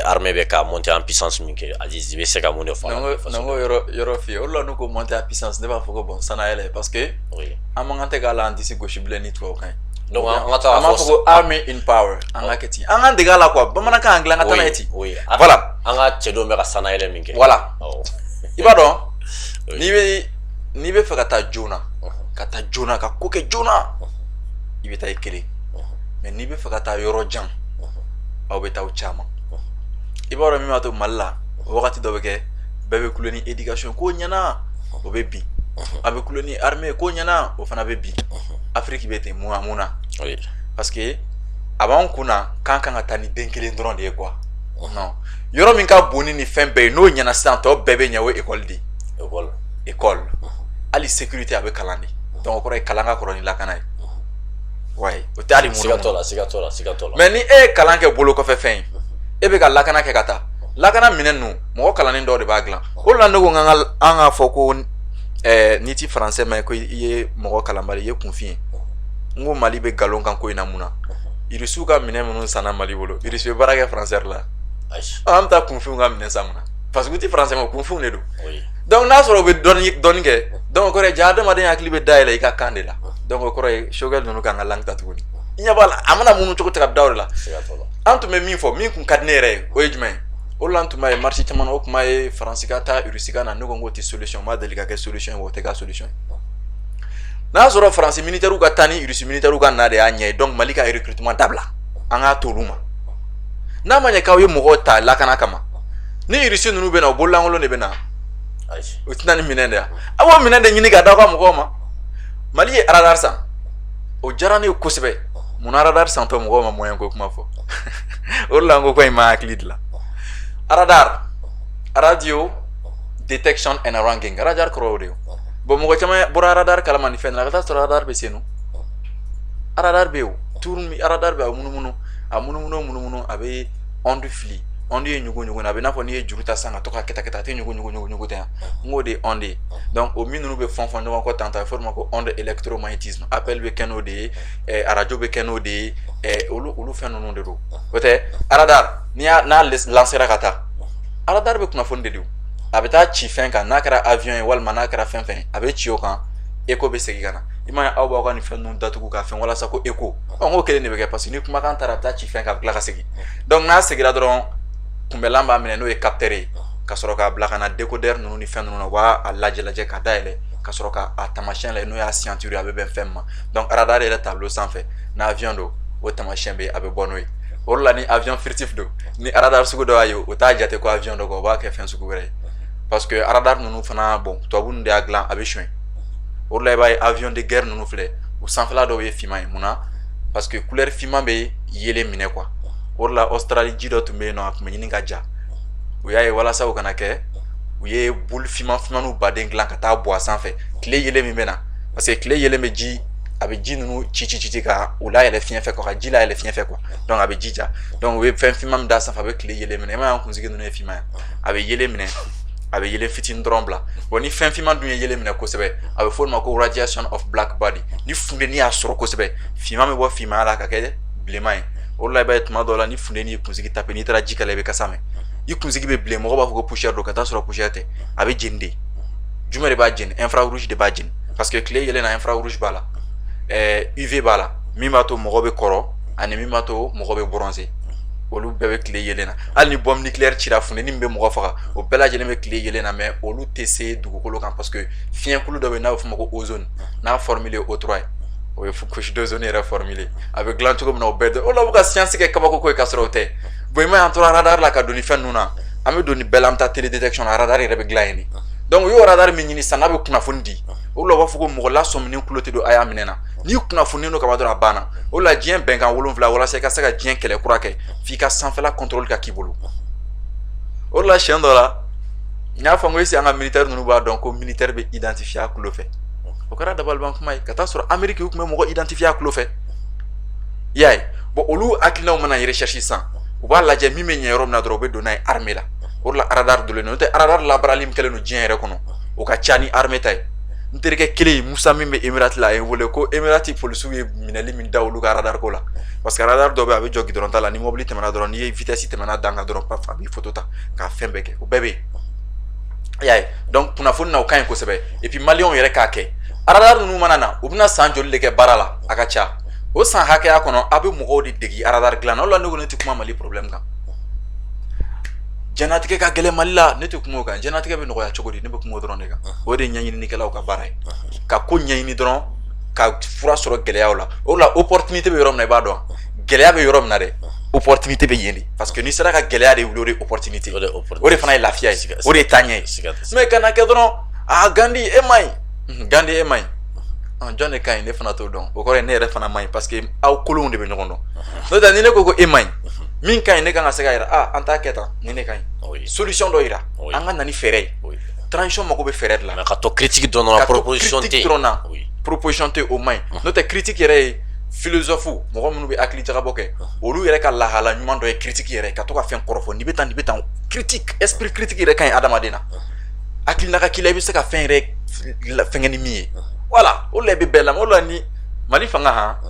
armée bɛ ka monter en puissance min kɛ Aziz i bɛ se ka mun de fɔ a la n'an ko yɔrɔ f'i ye o de la n'u ko monter en puissance ne b'a fɔ ko bon sanayɛlɛ parce que an man kan tɛ k'a la an disi gosi bilen ni tubabukan ye donc an b'a fɔ ko army in power an ka kɛ ten an k'an dege a la quoi bamanankan an dilan an ka taa n'a ye ten voilà an ka cɛdenw bɛ ka sanayɛlɛ min kɛ voilà i b'a dɔn n'i bɛ fɛ ka taa joona ka ko kɛ joona i bɛ taa i kelen mais n'i bɛ fɛ ka taa yɔrɔ jan aw bɛ taa caman i b'a dɔn min b'a to Mali la wagati dɔ bɛ kɛ bɛɛ bɛ kulo ni éducation ko ɲɛna o bɛ bin a bɛ kulo ni armée ko ɲɛna o fana bɛ bin Afrique bɛ ten mun na parce que a b'an kunna k'an kan ka taa ni den kelen dɔrɔn de ye quoi non yɔrɔ min ka bon ni fɛn bɛɛ ye n'o ɲɛna sisan tɔ bɛɛ bɛ ɲɛ o ye école de ye école hali sécurité a bɛ kalan de donc o kɔrɔ ye kalan ka kɔrɔ ni lakana ye ouais o tɛ hali mun siga t'o la mais ni e ye kalan kɛ bolo kɔfɛ fɛn ye e bɛ ka lakana kɛ ka taa lakana minɛn ninnu mɔgɔ kalannen dɔw de b'a dilan o de la ne ko an ka fɔ ko n'i ti français mɛn ko i ye mɔgɔ kalanbali i ye kunfin ye n ko Mali bɛ nkalon kan ko in na mun na irisiw ka minɛn minnu sanna Mali bolo irisiw bɛ baara kɛ français la an bɛ taa kunfinw ka minɛn san mun na parce que u ti français mɛn kunfinw de don donc n'a sɔrɔ u bɛ dɔɔni kɛ donc o kɔrɔ ye jaa adamaden hakili bɛ dayɛlɛ i ka kan de la donc o kɔrɔ ye Sogɛl ninnu k'an ka langue ta tuguni i ɲɛ b'a la a mana munu cogo tɛ ka da o de la an tun bɛ min fɔ min kun ka di ne yɛrɛ ye o ye jumɛn ye o de la an tun b'a ye marché caman na o tun b'a ye faransi ka taa irisi ka na ne ko n k'o tɛ solution n m'a deli ka kɛ solution ye o tɛ ka solution ye n'a sɔrɔ faransi militaire ka taa ni Russie militaire ka na de y'a ɲɛ donc Mali ka recrutement dabila an k'a to olu ma n'a ma ɲɛ k'aw ye mɔgɔw ta lakana kama ni Russie ninnu bɛ na o bololankolon de bɛ na o tɛna ni minɛn de ye a b'o minɛn de ɲini ka d'aw ka mɔgɔw ma Mali ye radar san o diyara ne ye kosɛbɛ munna radar santɔ mɔgɔw ma moyen ko kuma fɔ o de la n ko in ma hakili dilan radar radio detection and ranking radar kɔrɔ o de ye bon mɔgɔ caman bɔra radar kalama ni fɛn na ka taa sɔrɔ radar bɛ sen no radar bɛ yen o turu min radar bɛ a munumunu a bɛ onde fili onde ye ɲugu a bɛ n'a fɔ n'i ye juru ta san ka to ka kɛta a tɛ ɲugu tɛ yan n k'o de ye onde donc o min ninnu bɛ fɔn ɲɔgɔn kɔ tan a bɛ fɔ o ma ko onde électromagnétisme appel bɛ kɛ n'o de ye radio bɛ kɛ n'o de ye olu fɛn ninnu de don o tɛ radar n'a lancera ka taa radar bɛ kunnafoni de di a bɛ taa ci fɛn kan n'a kɛra avion ye walima n'a kɛra fɛn fɛn a bɛ ci o kan écho bɛ segin ka na i m'a ye aw b'aw ka nin fɛn ninnu datugu ka fɛn walasa ko écho n'o kelen de bɛ kɛ parce que ni kumakan taara a bɛ taa ci fɛn kan a bɛ tila ka segin donc n'a seginna dɔrɔn kunbɛlan b'a minɛ n'o ye capteur ye ka sɔrɔ k'a bila ka na décodeur ninnu ni fɛn ninnu na u b'a lajɛ ka dayɛlɛ ka sɔrɔ k'a taamasiyɛn lajɛ n'o y'a scienture a bɛ bɛn fɛn min ma donc radar yɛrɛ tableau sanfɛ ni avion don o taamasiyɛn bɛ yen a bɛ bɔ n'o ye o de la ni avion furtif don ni radar sugu dɔ y'a ye o t'a jate ko avion dɔ kɔ o b'a kɛ fɛn sugu wɛrɛ ye parce que radar ninnu fana bon tubabu ninnu de y'a dilan a bɛ suɲɛ o de la i b'a ye avion de guerre ninnu filɛ u sanfɛla dɔw ye finman ye munna parce que couleur finman bɛ yeelen minɛ quoi o de la Australie ji dɔ tun bɛ yen nɔ a tun bɛ ɲini ka ja u y'a ye walasa o kana kɛ u ye bulu finmaniw baden dilan ka taa bɔ a sanfɛ tile yelen min bɛ na parce que tile yelen bɛ ji a bɛ ji ninnu ci ka u layɛlɛ fiɲɛ fɛ ka ji layɛlɛ fiɲɛ fɛ quoi donc a bɛ ji ja donc u ye fɛn finman min d'a sanfɛ a bɛ tile yelen minɛ i m'a ye an kunsigi ninnu ye finman ye a bɛ yelen minɛ a bɛ yelen fitinin dɔrɔn bila bon ni fɛn finman dun ye yelen minɛ kosɛbɛ a bɛ fɔ o ma ko radiation of black body ni funteni y'a sɔrɔ kosɛbɛ finman bɛ bɔ finmanya la ka kɛ bilenman ye o de la i b'a ye tuma dɔw la ni funteni ye kunsigi tape n'i taara ji k'a la i bɛ kasa mɛn i kunsigi bɛ bilen mɔgɔw b'a fɔ ko poussière don ka taa sɔrɔ poussière tɛ a bɛ jeni de jumɛn de b'a jeni infrarouge de b'a jeni parce que tile yɛlɛ na infrarouge b'a la UV b'a la min b'a to mɔgɔ bɛ kɔrɔ ani min b'a to mɔgɔ bɛ bronzer olu bɛɛ bɛ tile yɛlɛ na hali ni bombe nucléaire cira funteni min bɛ mɔgɔ faga o bɛɛ lajɛlen bɛ tile yɛlɛ na mais olu tɛ se dugukolo kan parce que fiɲɛkulu dɔ bɛ yen n'a bɛ f'o ma ko ozone n'a formule ye O3 ye o ye couche d'ozone yɛrɛ formule a bɛ dilan cogo min na o bɛɛ dɔn o la u bɛ ka science kɛ kabako ko ye ka sɔrɔ o tɛ bon i ma ye an tora radar la ka don ni fɛn ninnu na an bɛ don ni bɛɛ la an bɛ taa télédétection na radar yɛrɛ bɛ dilan yen de donc u y'o radar min ɲini sisan n'a bɛ kunnafoni di o la u b'a fɔ ko mɔgɔ lasɔminen tulo tɛ don a y'a minɛ na n'i kunnafoni don kaba dɔrɔn a banna o la diɲɛ bɛnkan 7 walasa i ka se ka diɲɛ kɛlɛ kura kɛ f'i ka sanfɛla contrôle ka k'i bolo o la siɲɛ dɔ la n y'a fɔ n ko esi an ka militaire ninnu b'a dɔn ko militaire bɛ identifier a tulo fɛ o kɛra dabaliban kuma ye ka taa sɔrɔ Amérique u tun bɛ mɔgɔ identifier a tulo fɛ i y'a ye bon olu hakilinaw mana recherche sisan u b'a lajɛ min bɛ ɲɛ yɔrɔ min na dɔrɔn u bɛ don n'a ye armée la o de la radar donnen don n'o tɛ radar labarali min kɛlen don diɲɛ yɛrɛ kɔnɔ o ka ca ni armée ta ye n terikɛ kelen Musa min bɛ Emirati la a ye n wele ko Emirati polisiw ye minɛli min da olu ka radar ko la parce que radar dɔ bɛ a bɛ jɔ gidɔrɔn ta la ni mobili tɛmɛna dɔrɔn n'i ye vitesse tɛmɛna dan kan dɔrɔn paf a b'i photo ta k'a fɛn bɛɛ kɛ o bɛɛ bɛ yen i y'a ye donc kunnafoni na o ka ɲi kosɛbɛ et puis maliyɛnw yɛrɛ k'a kɛ radar ninnu mana na u bɛna san joli de kɛ baara la a ka ca o san hakɛya kɔnɔ a bɛ mɔgɔw de degi radar dilan na o la ne ko ne tɛ kuma Mali problème kan jɛnatigɛ ka gɛlɛn Mali la ne tɛ kuma o kan jɛnatigɛ bɛ nɔgɔya cogo di ne bɛ kuma o dɔrɔn de kan o de ye ɲɛɲinikɛlaw ka baara ye ka ko ɲɛɲini dɔrɔn ka fura sɔrɔ gɛlɛyaw la o la opportunité bɛ yɔrɔ min na i b'a dɔn gɛlɛya bɛ yɔrɔ min na dɛ opportunité bɛ yen de parce que n'i sera ka gɛlɛya de wuli o de ye opportunité o de fana ye lafiya ye o de ye taaɲɛ ye mais kana kɛ dɔrɔn Gandi e ma ɲi Gandi e ma ɲi jɔn de ka ɲi ne fana t'o dɔn o kɔrɔ ye ne yɛrɛ fana ma ɲi parce que aw kolonw de bɛ ɲɔgɔn dɔn n'o tɛ ni ne ko ko e ma ɲi min ka ɲi ne kan ka se ka yira an t'a kɛ tan ni ne ka ɲi solution dɔ yira an ka na ni fɛɛrɛ ye transition mago bɛ fɛɛrɛ de la ka to critique dɔrɔn na proposition tɛ dɔrɔn na proposition tɛ o ma ɲi n'o tɛ critique yɛrɛ ye philosophe mɔgɔ minnu bɛ hakili jagabɔ kɛ olu yɛrɛ ka lahala ɲuman dɔ ye critique yɛrɛ ka to ka fɛn kɔrɔfɔ nin bɛ tan critique esprit critique yɛrɛ ka ɲi adamaden na hakilina ka k'i la i bɛ se ka fɛn yɛrɛ fɛngɛ ni min ye voilà o la i bɛ bɛɛ lamɛn o la ni Mali fanga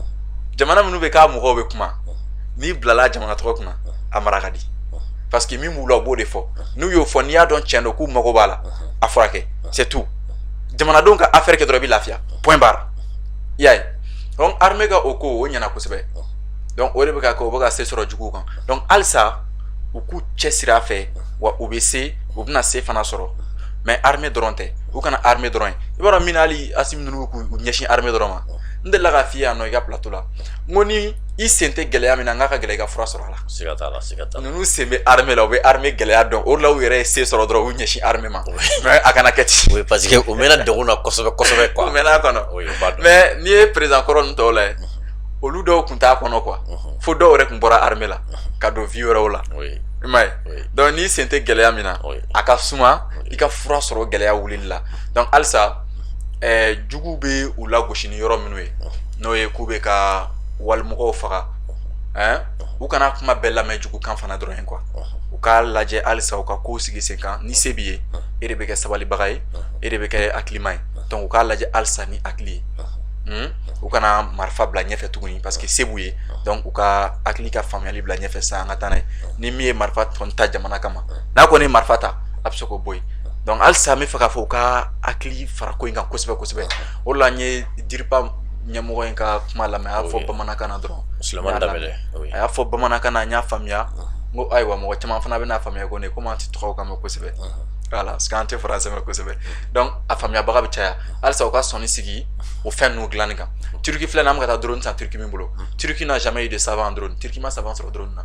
jamana minnu bɛ k'a mɔgɔw bɛ kuma n'i bilala jamana tɔgɔ kunna a mara ka di parce que min b'u la u b'o de fɔ n'u y'o fɔ n'i y'a dɔn tiɲɛ don k'u mago b'a la a furakɛ c'est tout jamanadenw ka affaire kɛ dɔrɔn i bɛ lafiya point barre i y'a ye donc armée ka o ko o ɲɛna kosɛbɛ donc o de bɛ ka kɛ o bɛ ka se sɔrɔ juguw kan donc halisa u k'u cɛsiri a fɛ wa u bɛ se u bɛna se fana sɔrɔ mais armée dɔrɔn tɛ u kana armée dɔrɔn ye i b'a dɔn min hali Assimi ninnu k'u ɲɛsin armée dɔrɔn ma n delila k'a f'i ye yan nɔ i ka plateau la n ko ni i sen tɛ gɛlɛya min na n k'a ka gɛlɛ i ka fura sɔrɔ a la siga t'a la siga t'a la ninnu sen bɛ armée la u bɛ armée gɛlɛya dɔn o de la u yɛrɛ ye se sɔrɔ dɔrɔn u ɲɛsin armée ma mais a kana kɛ ten oui parce que u mɛnna degun na kosɛbɛ kosɛbɛ quoi u mɛnna kɔnɔ oui u b'a dɔn mais n'i ye président kɔrɔ ninnu tɔw lajɛ olu dɔw tun t'a kɔnɔ quoi fo dɔw yɛrɛ tun bɔra armée la ka don vie wɛrɛw la oui i m'a ye oui donc n'i sen tɛ gɛlɛya min na a ka suma i ka fura sɔrɔ gɛlɛya wulili la donc halisa jugu bɛ u lagosi ni yɔrɔ minnu ye n'o ye k'u bɛ ka walimɔgɔw faga u kana kuma bɛɛ lamɛn jugu kan fana dɔrɔn ye quoi u k'a lajɛ halisa u ka kow sigi sen kan ni se b'i ye e de bɛ kɛ sabalibaga ye e de bɛ kɛ hakilima ye donc u k'a lajɛ halisa ni hakili ye u kana marifa bila ɲɛfɛ tuguni parce que se b'u ye donc u ka hakili ka faamuyali bila ɲɛfɛ sisan an ka taa n'a ye ni min ye marifa kɔni ta jamana kama n'a kɔni ye marifa ta a bɛ se k'o bɔ yen donc halisa n bɛ fɛ k'a fɔ u ka hakili fara ko in kan kosɛbɛ kosɛbɛ o de la n ye diriba ɲɛmɔgɔ in ka kuma lamɛn a y'a fɔ bamanankan na dɔrɔn Sulemani Danbɛlɛ a y'a fɔ bamanankan na n y'a faamuya n ko ayiwa mɔgɔ caman fana bɛna faamuya ko ne komi an tɛ tɔgɔw kan mɛn kosɛbɛ voilà parce que an tɛ français mɛn kosɛbɛ donc a faamuyabaga bɛ caya halisa u ka sɔnni sigi o fɛn ninnu dilanni kan Turki filɛ nin an bɛ ka taa drone san Turki min bolo Turki n'a jamais eu de savant en drone Turki ma savant sɔrɔ drone na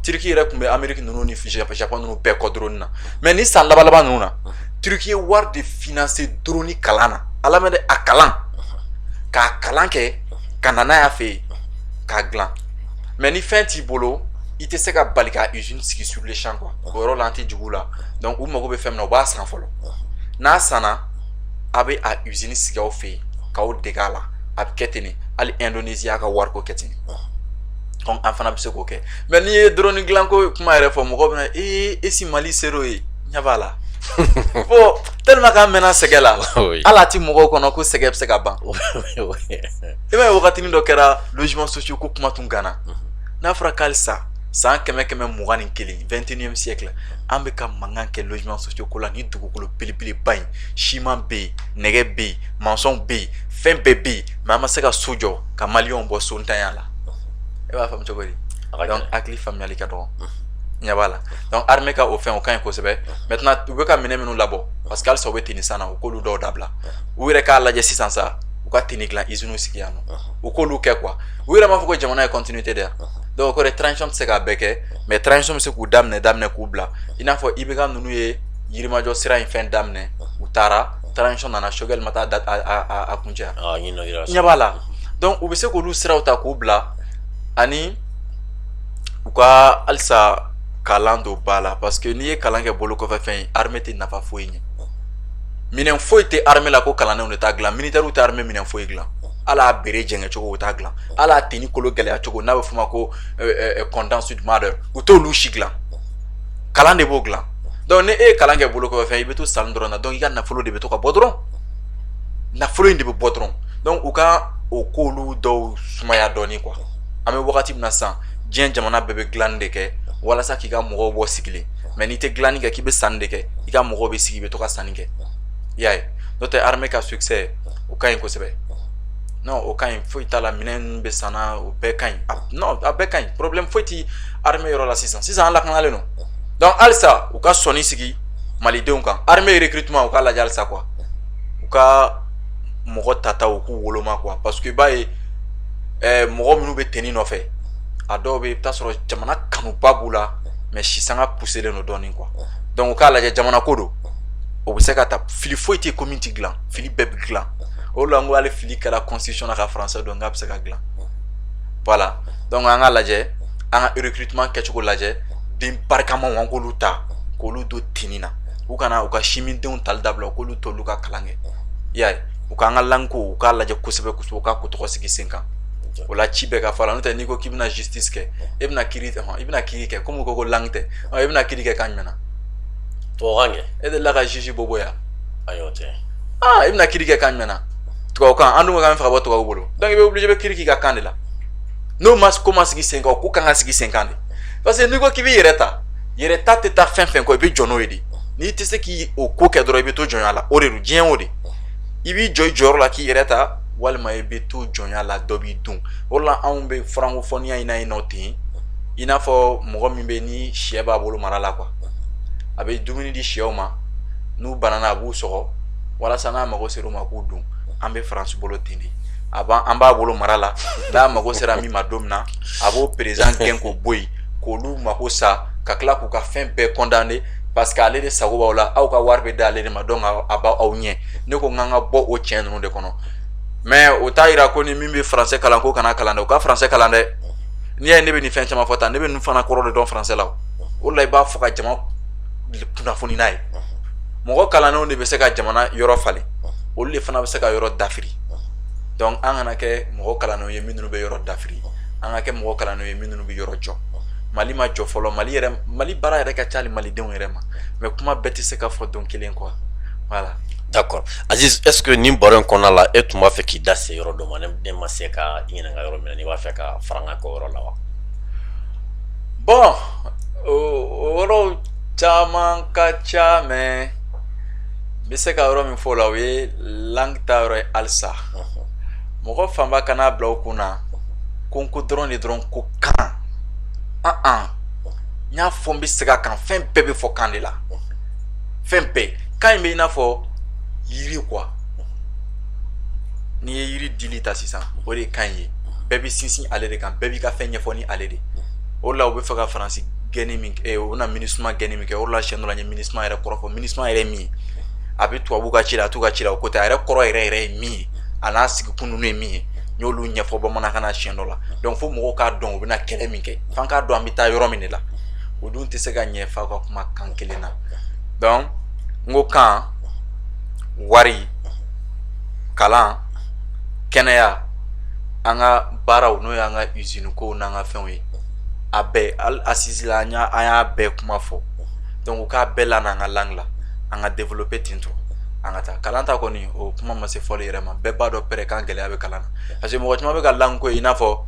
Turki yɛrɛ tun bɛ Amérique ninnu ni Japon ninnu bɛɛ kɔ drone na mais ni san laban laban ninnu na Turki ye wari de financer drone kalan na ala mɛ dɛ a kalan k'a kalan kɛ ka na n'a y'a fɛ yen k'a dilan mais ni fɛn t'i bolo i tɛ se ka bali ka usine sigi sur le champ quoi o yɔrɔ la an tɛ jugu la donc u mago bɛ fɛn min na u b'a san fɔlɔ n'a sanna a bɛ a usine sigi aw fɛ yen k'aw dege a la a bɛ kɛ ten de hali Indonésie y'a ka wariko kɛ ten donc an fana bɛ se k'o kɛ mais n'i ye drone dilanko kuma yɛrɛ fɔ mɔgɔw bɛ na e si Mali ser'o ye ɲɛ b'a la bon tellement k'an mɛnna sɛgɛ la hali a ti mɔgɔw kɔnɔ ko sɛgɛ bɛ se ka ban i b'a ye wagatinin dɔ kɛra logement sociaux ko kuma tun ganna n'a fɔra k'halisa san 121 21e siècle an bɛ ka mankan kɛ logement sociaux ko la ni dugukolo belebeleba in siman bɛ yen nɛgɛ bɛ yen mansɔnw bɛ yen fɛn bɛɛ bɛ yen mais an ma se ka so jɔ ka maliyɛnw bɔ so ntanya la e b'a faamu cogo di donc hakili faamuyali ka dɔgɔ ɲɛ b'a la donc armée ka o fɛn o ka ɲi kosɛbɛ maintenant u bɛ ka minɛn minnu labɔ parce que halisa u bɛ tennis na u k'olu dɔw dabila u yɛrɛ k'a lajɛ sisan sa u ka tennis dilan usine sigi yan nɔ u k'olu kɛ quoi u yɛrɛ m'a fɔ ko jamana ye continuité de yan donc o kɔrɔ transition tɛ se k'a bɛɛ kɛ mais transition bɛ se k'u daminɛ k'u bila i n'a fɔ IBK ninnu ye yirimajɔ sira in fɛn daminɛ u taara transition nana Choguel ma taa a kuncɛ ɲɛ b'a la donc u bɛ se k'olu siraw ta k'u bila ani u ka halisa kalan don ba la parce que n'i ye kalan kɛ bolo kɔfɛ fɛn ye armée tɛ nafa foyi ɲɛ minɛn foyi tɛ armée la ko kalandenw de t'a dilan militaires tɛ armée minɛn foyi dilan ala a bere jɛngɛ cogo u t'a dilan ala a tenni kolo gɛlɛya cogo n'a bɛ f'o ma ko condensed matter u t'olu si dilan kalan de b'o dilan donc ni e ye kalan kɛ bolo kɔfɛ fɛn i bɛ to salon dɔrɔn na donc i ka nafolo de bɛ to ka bɔ dɔrɔn nafolo in de bɛ bɔ dɔrɔn donc u ka o k'olu dɔw sumaya dɔɔni quoi an bɛ wagati min na sisan diɲɛ jamana bɛɛ bɛ dilanni de kɛ walasa k'i ka mɔgɔw bɔ sigilen mais n'i tɛ dilanni kɛ k'i bɛ sanni de kɛ i ka mɔgɔw bɛ sigi i bɛ to ka sanni kɛ i y'a ye n'o tɛ armée ka succès o ka ɲi kosɛbɛ non o ka ɲi foyi t'a la minɛn bɛ sanna o bɛɛ ka ɲi non a bɛɛ ka ɲi problème foyi ti armée yɔrɔ la sisan an lakanalen don donc halisa u ka sɔnni sigi malidenw kan armée recrutement u k'a lajɛ halisa quoi u ka mɔgɔ tataw u k'u woloma quoi parce que i b'a ye mɔgɔ minnu bɛ tenni nɔfɛ a dɔw bɛ i bɛ taa sɔrɔ jamana kanuba b'u la mais sisanga pousselen don dɔɔni quoi donc u k'a lajɛ jamana ko don o bɛ se ka ta fili foyi tɛ ko min ti dilan fili bɛɛ bɛ dilan o la n ko hali fili kɛra constitution na ka français dɔn k'a bɛ se ka dilan voilà donc an k'a lajɛ an ka recrutement kɛcogo lajɛ den barikamaw an k'olu ta k'olu don tenni na u kana u ka simindenw tali dabila u k'olu to olu ka kalan kɛ i y'a ye u k'an ka langue ko u k'a lajɛ kosɛbɛ kosɛbɛ u k'a ko tɔgɔ sigi sen kan o la ci bɛɛ ka fɔ a la n'o tɛ n'i ko k'i bɛna justice kɛ e bɛna kiiri i bɛna kiiri kɛ komi u ko ko langue tɛ e bɛna kiiri kɛ kan jumɛn na tubabukan kɛ e delila ka juge bɔ yan ayi o tɛ e bɛna kiiri kɛ kan jumɛn na tubabukan an dun ko k'an bɛ fɛ ka bɔ tubabu bolo donc i bɛ obligé i bɛ kiiri k'i ka kan de la n'o ma ko ma sigi sen kan o ko kan ka sigi sen kan de parce que n'i ko k'i bɛ yɛrɛ ta tɛ taa fɛn fɛn kɔ i bɛ jɔ n'o ye de n'i tɛ se k'i o ko kɛ dɔrɔn i bɛ to jɔnya la o de don diɲɛ o de i b'i jɔ i jɔyɔrɔ la k'i yɛrɛ ta walima i bɛ to jɔnya la dɔ b'i dun o la anw bɛ francophonie in na yen nɔ ten i n'a fɔ mɔgɔ min bɛ ni sɛ b'a bolo mara la quoi a bɛ dumuni di sɛw ma n'u banana a b'u sɔgɔ walasa n'a mago sera o ma k'u dun an bɛ France bolo ten de an b'a bolo mara la n'a mago sera min ma don min na a b'o président gɛn k'o bɔ yen k'olu mako sa ka tila k'u ka fɛn bɛɛ condamné parce que ale de sago b'aw la aw ka wari bɛ d'ale de ma donc a b'aw ɲɛ ne ko n k'an ka bɔ o tiɲɛ ninnu de kɔnɔ mais o t'a yira ko ni min bɛ français kalan ko kana kalan dɛ o ka français kalan dɛ n'i y'a ye ne bɛ nin fɛn caman fɔ tan ne bɛ ninnu fana kɔrɔ de dɔn français la o de la i b'a fɔ ka jama kunnafoni n'a ye mɔgɔ kalannenw de bɛ se ka jamana yɔrɔ falen olu de fana bɛ se ka yɔrɔ dafiri donc an kana kɛ mɔgɔ kalannenw ye minnu bɛ yɔrɔ dafiri an ka kɛ mɔgɔ kalannenw ye minnu bɛ yɔrɔ jɔ Mali ma jɔ fɔlɔ Mali baara yɛrɛ ka ca hali malidenw yɛrɛ ma mais kuma bɛɛ tɛ se ka fɔ don kelen quoi voilà. D'accord. Aziz, est-ce que nin baro in kɔnɔna la e tun b'a fɛ k'i da se yɔrɔ dɔ ma ne ma se ka i ɲininka yɔrɔ min na n'i b'a fɛ ka fara n ka kɛ o yɔrɔ la wa? Bon o yɔrɔ caman ka ca mais n bɛ se ka yɔrɔ min fɔ o la o ye langue ta yɔrɔ ye halisa mɔgɔ fanba kana bila u kun na ko n ko dɔrɔn de dɔrɔn ko kan n y'a fɔ n bɛ segin a kan fɛn bɛɛ bɛ fɔ kan de la fɛn bɛɛ kan in bɛ i n'a fɔ yiri quoi n'i ye yiri dili ta sisan o de ye kan ye bɛɛ bɛ sinsin ale de kan bɛɛ b'i ka fɛn ɲɛfɔ ni ale de o de la u bɛ fɛ ka faransi gɛnni min kɛ u bɛna MINUSMA gɛnni min kɛ o de la siɲɛ dɔ la n ye MINUSMA yɛrɛ kɔrɔ fɔ MINUSMA yɛrɛ ye min ye a bɛ tubabu ka ci la a t'u ka ci la o côté a yɛrɛ kɔrɔ yɛrɛ ye min ye a n'a sigikun ninnu ye min ye n y'olu ɲɛfɔ bamanankan na siɲɛ dɔ la donc fo mɔgɔw k'a dɔn u bɛna kɛlɛ min kɛ f'an k'a dɔn an bɛ taa yɔrɔ min de la o dun tɛ se ka ɲɛ f'a ka kuma kan kelen na donc n ko kan wari kalan kɛnɛya an ka baaraw n'o y'an ka usine kow n'an ka fɛnw ye a bɛɛ hali assise la an y'a bɛɛ kuma fɔ donc u k'a bɛɛ la n'an ka langue la an ka développer ten tɔ an ka taa kalan ta kɔni o kuma ma se fɔli yɛrɛ ma bɛɛ b'a dɔn pɛrɛ kan gɛlɛya bɛ kalan na parce que mɔgɔ caman bɛ ka langue ko ye i n'a fɔ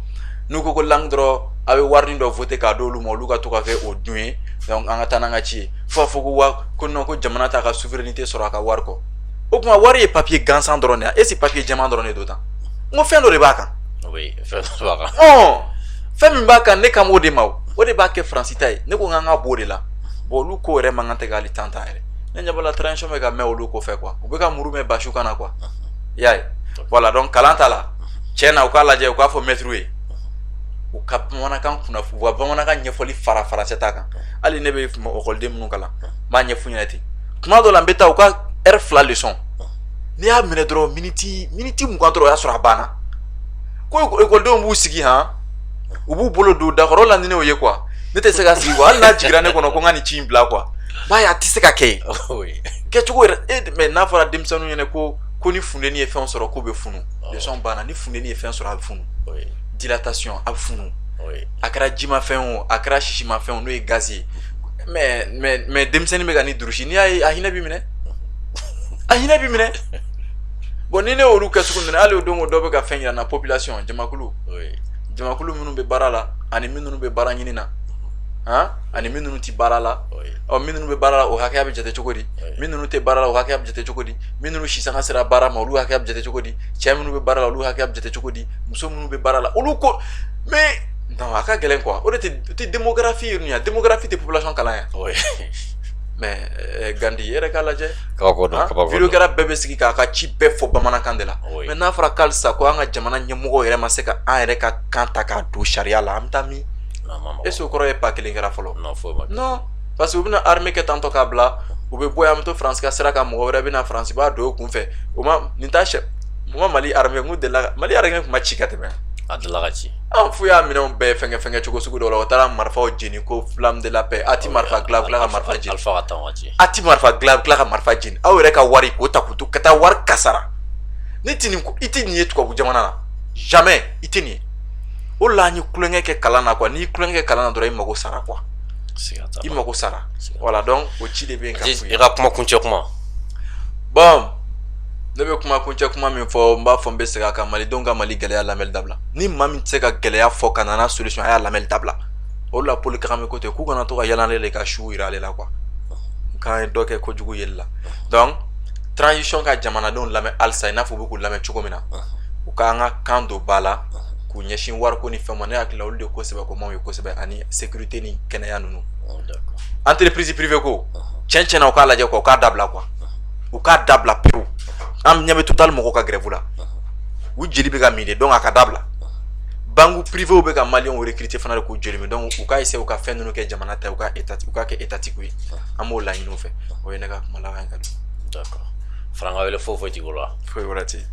n'u ko langue dɔrɔn a bɛ warini dɔ voter k'a d'olu ma olu ka to ka kɛ o dun ye donc an ka taa n'an ka ci ye fo a fɔ ko non ko jamana t'a ka souveraineté sɔrɔ a ka wari kɔ o tuma wari ye papier gansan dɔrɔn de ye est-ce que papier jɛman dɔrɔn de don tan n ko fɛn dɔ de b'a kan oui fɛn dɔ b'a kan fɛn min b'a kan ne kan b'o de ma o de b'a kɛ faransi ta ye ne ko n k'an ka b'o de la bon olu ko yɛrɛ man kan tɛ k'ale tan ta yɛrɛ ne ɲɛ b'a la transition bɛ ka mɛn olu kɔfɛ quoi u bɛ ka muru mɛn basiw kan na quoi i y'a ye voilà donc kalan ta la tiɲɛ na u k'a lajɛ u k'a fɔ maître ye u ka bamanankan kunnafoni u ka bamanankan ɲɛfɔli fara faransɛ ta kan hali ne bɛ ekɔliden minnu kalan n b'a ɲɛf'u ɲɛna ten tuma dɔ la n bɛ taa u ka heure 2 leçon n'i y'a minɛ dɔrɔn miniti 20 dɔrɔn o y'a sɔrɔ a banna ko ekɔlidenw b'u sigi u b'u bolo don dakɔrɔ o la ni ne y'o ye quoi ne tɛ se ka sigi quoi hali n'a jiginra ne kɔnɔ ko n ka nin ci in bila quoi b'a ye a tɛ se ka kɛ kɛcogo yɛrɛ mais n'a fɔra denmisɛnninw ɲɛna ko ni funteni ye fɛn sɔrɔ k'u bɛ funu leçon banna ni funteni ye fɛn sɔrɔ a bɛ funu dilatation a bɛ funu a kɛra jimafɛn o a kɛra sisimafɛn o n'o ye gaz ye mais denmisɛnnin bɛ ka ni durusi n'i y'a ye a hinɛ b'i minɛ bon ni ne y'olu kɛ sugu minɛ hali o don o dɔ bɛ ka fɛn yira n na population jamakulu minnu bɛ baara la ani minnu bɛ baara ɲini na ani minnu tɛ baara la minnu bɛ baara la o hakɛya bɛ jate cogo di minnu tɛ baara la o hakɛya bɛ jate cogo di minnu sisanga sera baara ma olu hakɛya bɛ jate cogo di cɛ minnu bɛ baara la olu hakɛya bɛ jate cogo di muso minnu bɛ baara la olu ko mais non a ka gɛlɛn quoi o de tɛ démographie ye nin ye démographie tɛ population kalan yan mais Gandi yɛrɛ k'a lajɛ video kɛra bɛɛ bɛ sigi k'a ka ci bɛɛ fɔ bamanankan de la mais n'a fɔra k'alisa ko an ka jamana ɲɛmɔgɔw yɛrɛ ma se ka an yɛrɛ ka kan ta k'a don sariya la an bɛ taa min est-ce que o kɔrɔ ye pas kelen kɛra fɔlɔ non parce que u bɛna armée kɛ tantɔ k'a bila u bɛ bɔ yan an bɛ to faransi ka sira kan mɔgɔ wɛrɛ bɛ na faransi b'a don o kunfɛ o ma nin t'a sɛ o ma Mali armée n ko delila ka Mali armée tun ma ci ka tɛmɛ a delila ka ci f'u y'a minɛnw bɛɛ fɛngɛ cogo sugu dɔ la o taara marifaw jeni ko flamme de la paix a ti marifa dilan u tila ka marifa jeni a ti marifa dilan u tila ka marifa jeni aw yɛrɛ ka wari k'o ta k'u to ka taa wari kasara ne tɛ nin i tɛ nin ye tubabu jamana na jamais i tɛ nin ye o la an ye kulonkɛ kɛ kalan na quoi n'i ye kulonkɛ kɛ kalan na dɔrɔn i mago sara quoi i mago sara voilà donc o ci de bɛ yen ka f'u ye i ka kuma kuncɛ kuma bon ne bɛ kuma kuncɛ kuma min fɔ n b'a fɔ n bɛ segin a kan malidenw ka Mali gɛlɛya lamɛnli dabila ni maa min tɛ se ka gɛlɛya fɔ ka na n'a solution a y'a lamɛnli dabila o de la Pɔli Kagame ko ten k'u kana to ka yala ale de ka su yira ale la quoi k'an ye dɔ kɛ kojugu yeli la donc transition ka jamanadenw lamɛn halisa i n'a fɔ u bɛ k'u lamɛn cogo min na u k'an ka kan don ba la k'u ɲɛsin wariko ni fɛn ma ne hakili la olu de kosɛbɛ ko maaw ye kosɛbɛ ani sécurité ni kɛnɛya ninnu entreprise privée ko tiɲɛ na u k'a lajɛ quoi u k'a dabila quoi u k'a dabila pewu am ɲɛ bɛ total mɔgɔw ka grève la u jeli bɛ ka min de donc a ka dabila banque privée bɛ ka maliyɛnw recruter fana de k'u jeli min donc u ka essayer u ka fɛn ninnu kɛ jamana ta u ka kɛ étatique ye an b'o laɲini u fɛ o ye ne ka kuma laban ye ka don. D'accord Franka wele foyi t'i bolo wa. foyi wɛrɛ tɛ yen.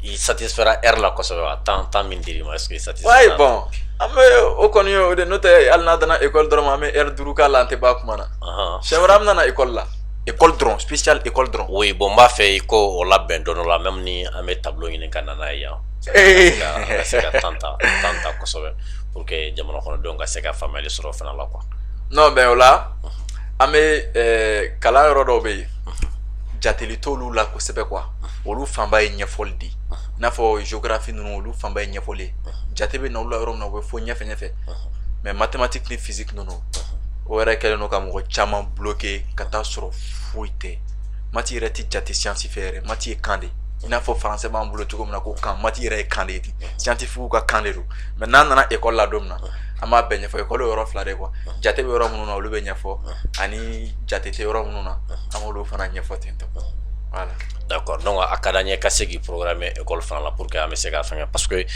I satisfera air la kosɛbɛ wa temps min dir'i ma est-ce que i satisfera. ouais bon an bɛ o kɔni ye o de n'o tɛ hali n'a danna école dɔrɔn ma an bɛ heure 5 k'a la an tɛ ban kuma na. siɲɛ wɛrɛ an bɛna na école la. école dɔrɔn spécial école dɔrɔn. oui bon n b'a fɛ i ko o labɛn dɔn dɔ la même ni an bɛ tableau ɲini ka na n'a ye yan. an ka se ka temps ta kosɛbɛ pour que jamana kɔnɔdenw ka se ka faamuyali sɔrɔ o fana la quoi. non mais o la an bɛ kalan yɔrɔ dɔw bɛ yen jateli t'olu la kosɛbɛ quoi olu fanba ye ɲɛfɔli de i n'a fɔ géographie ninnu olu fanba ye ɲɛfɔli ye jate bɛ na olu la yɔrɔ min na u bɛ fo ɲɛfɛ mais mathématique ni physique ninnu o yɛrɛ kɛlen don ka mɔgɔ caman bloqué ka taa sɔrɔ foyi tɛ mati yɛrɛ tɛ jate science fɛ yɛrɛ mati ye kan de i n'a fɔ français b'an bolo cogo min na ko kan mati yɛrɛ ye kan de ye ten scientifique ka kan de don mais n'an nana école la don min na an b'a bɛɛ ɲɛfɔ école ye yɔrɔ fila de quoi jate bɛ yɔrɔ minnu na olu bɛ ɲɛfɔ ani jate tɛ yɔrɔ minnu na an b'olu fana ɲɛfɔ ten tɔ voilà. D'accord donc a ka d'an ye ka se k'i programmer école fana la pour que an bɛ se ka fɛngɛ parce que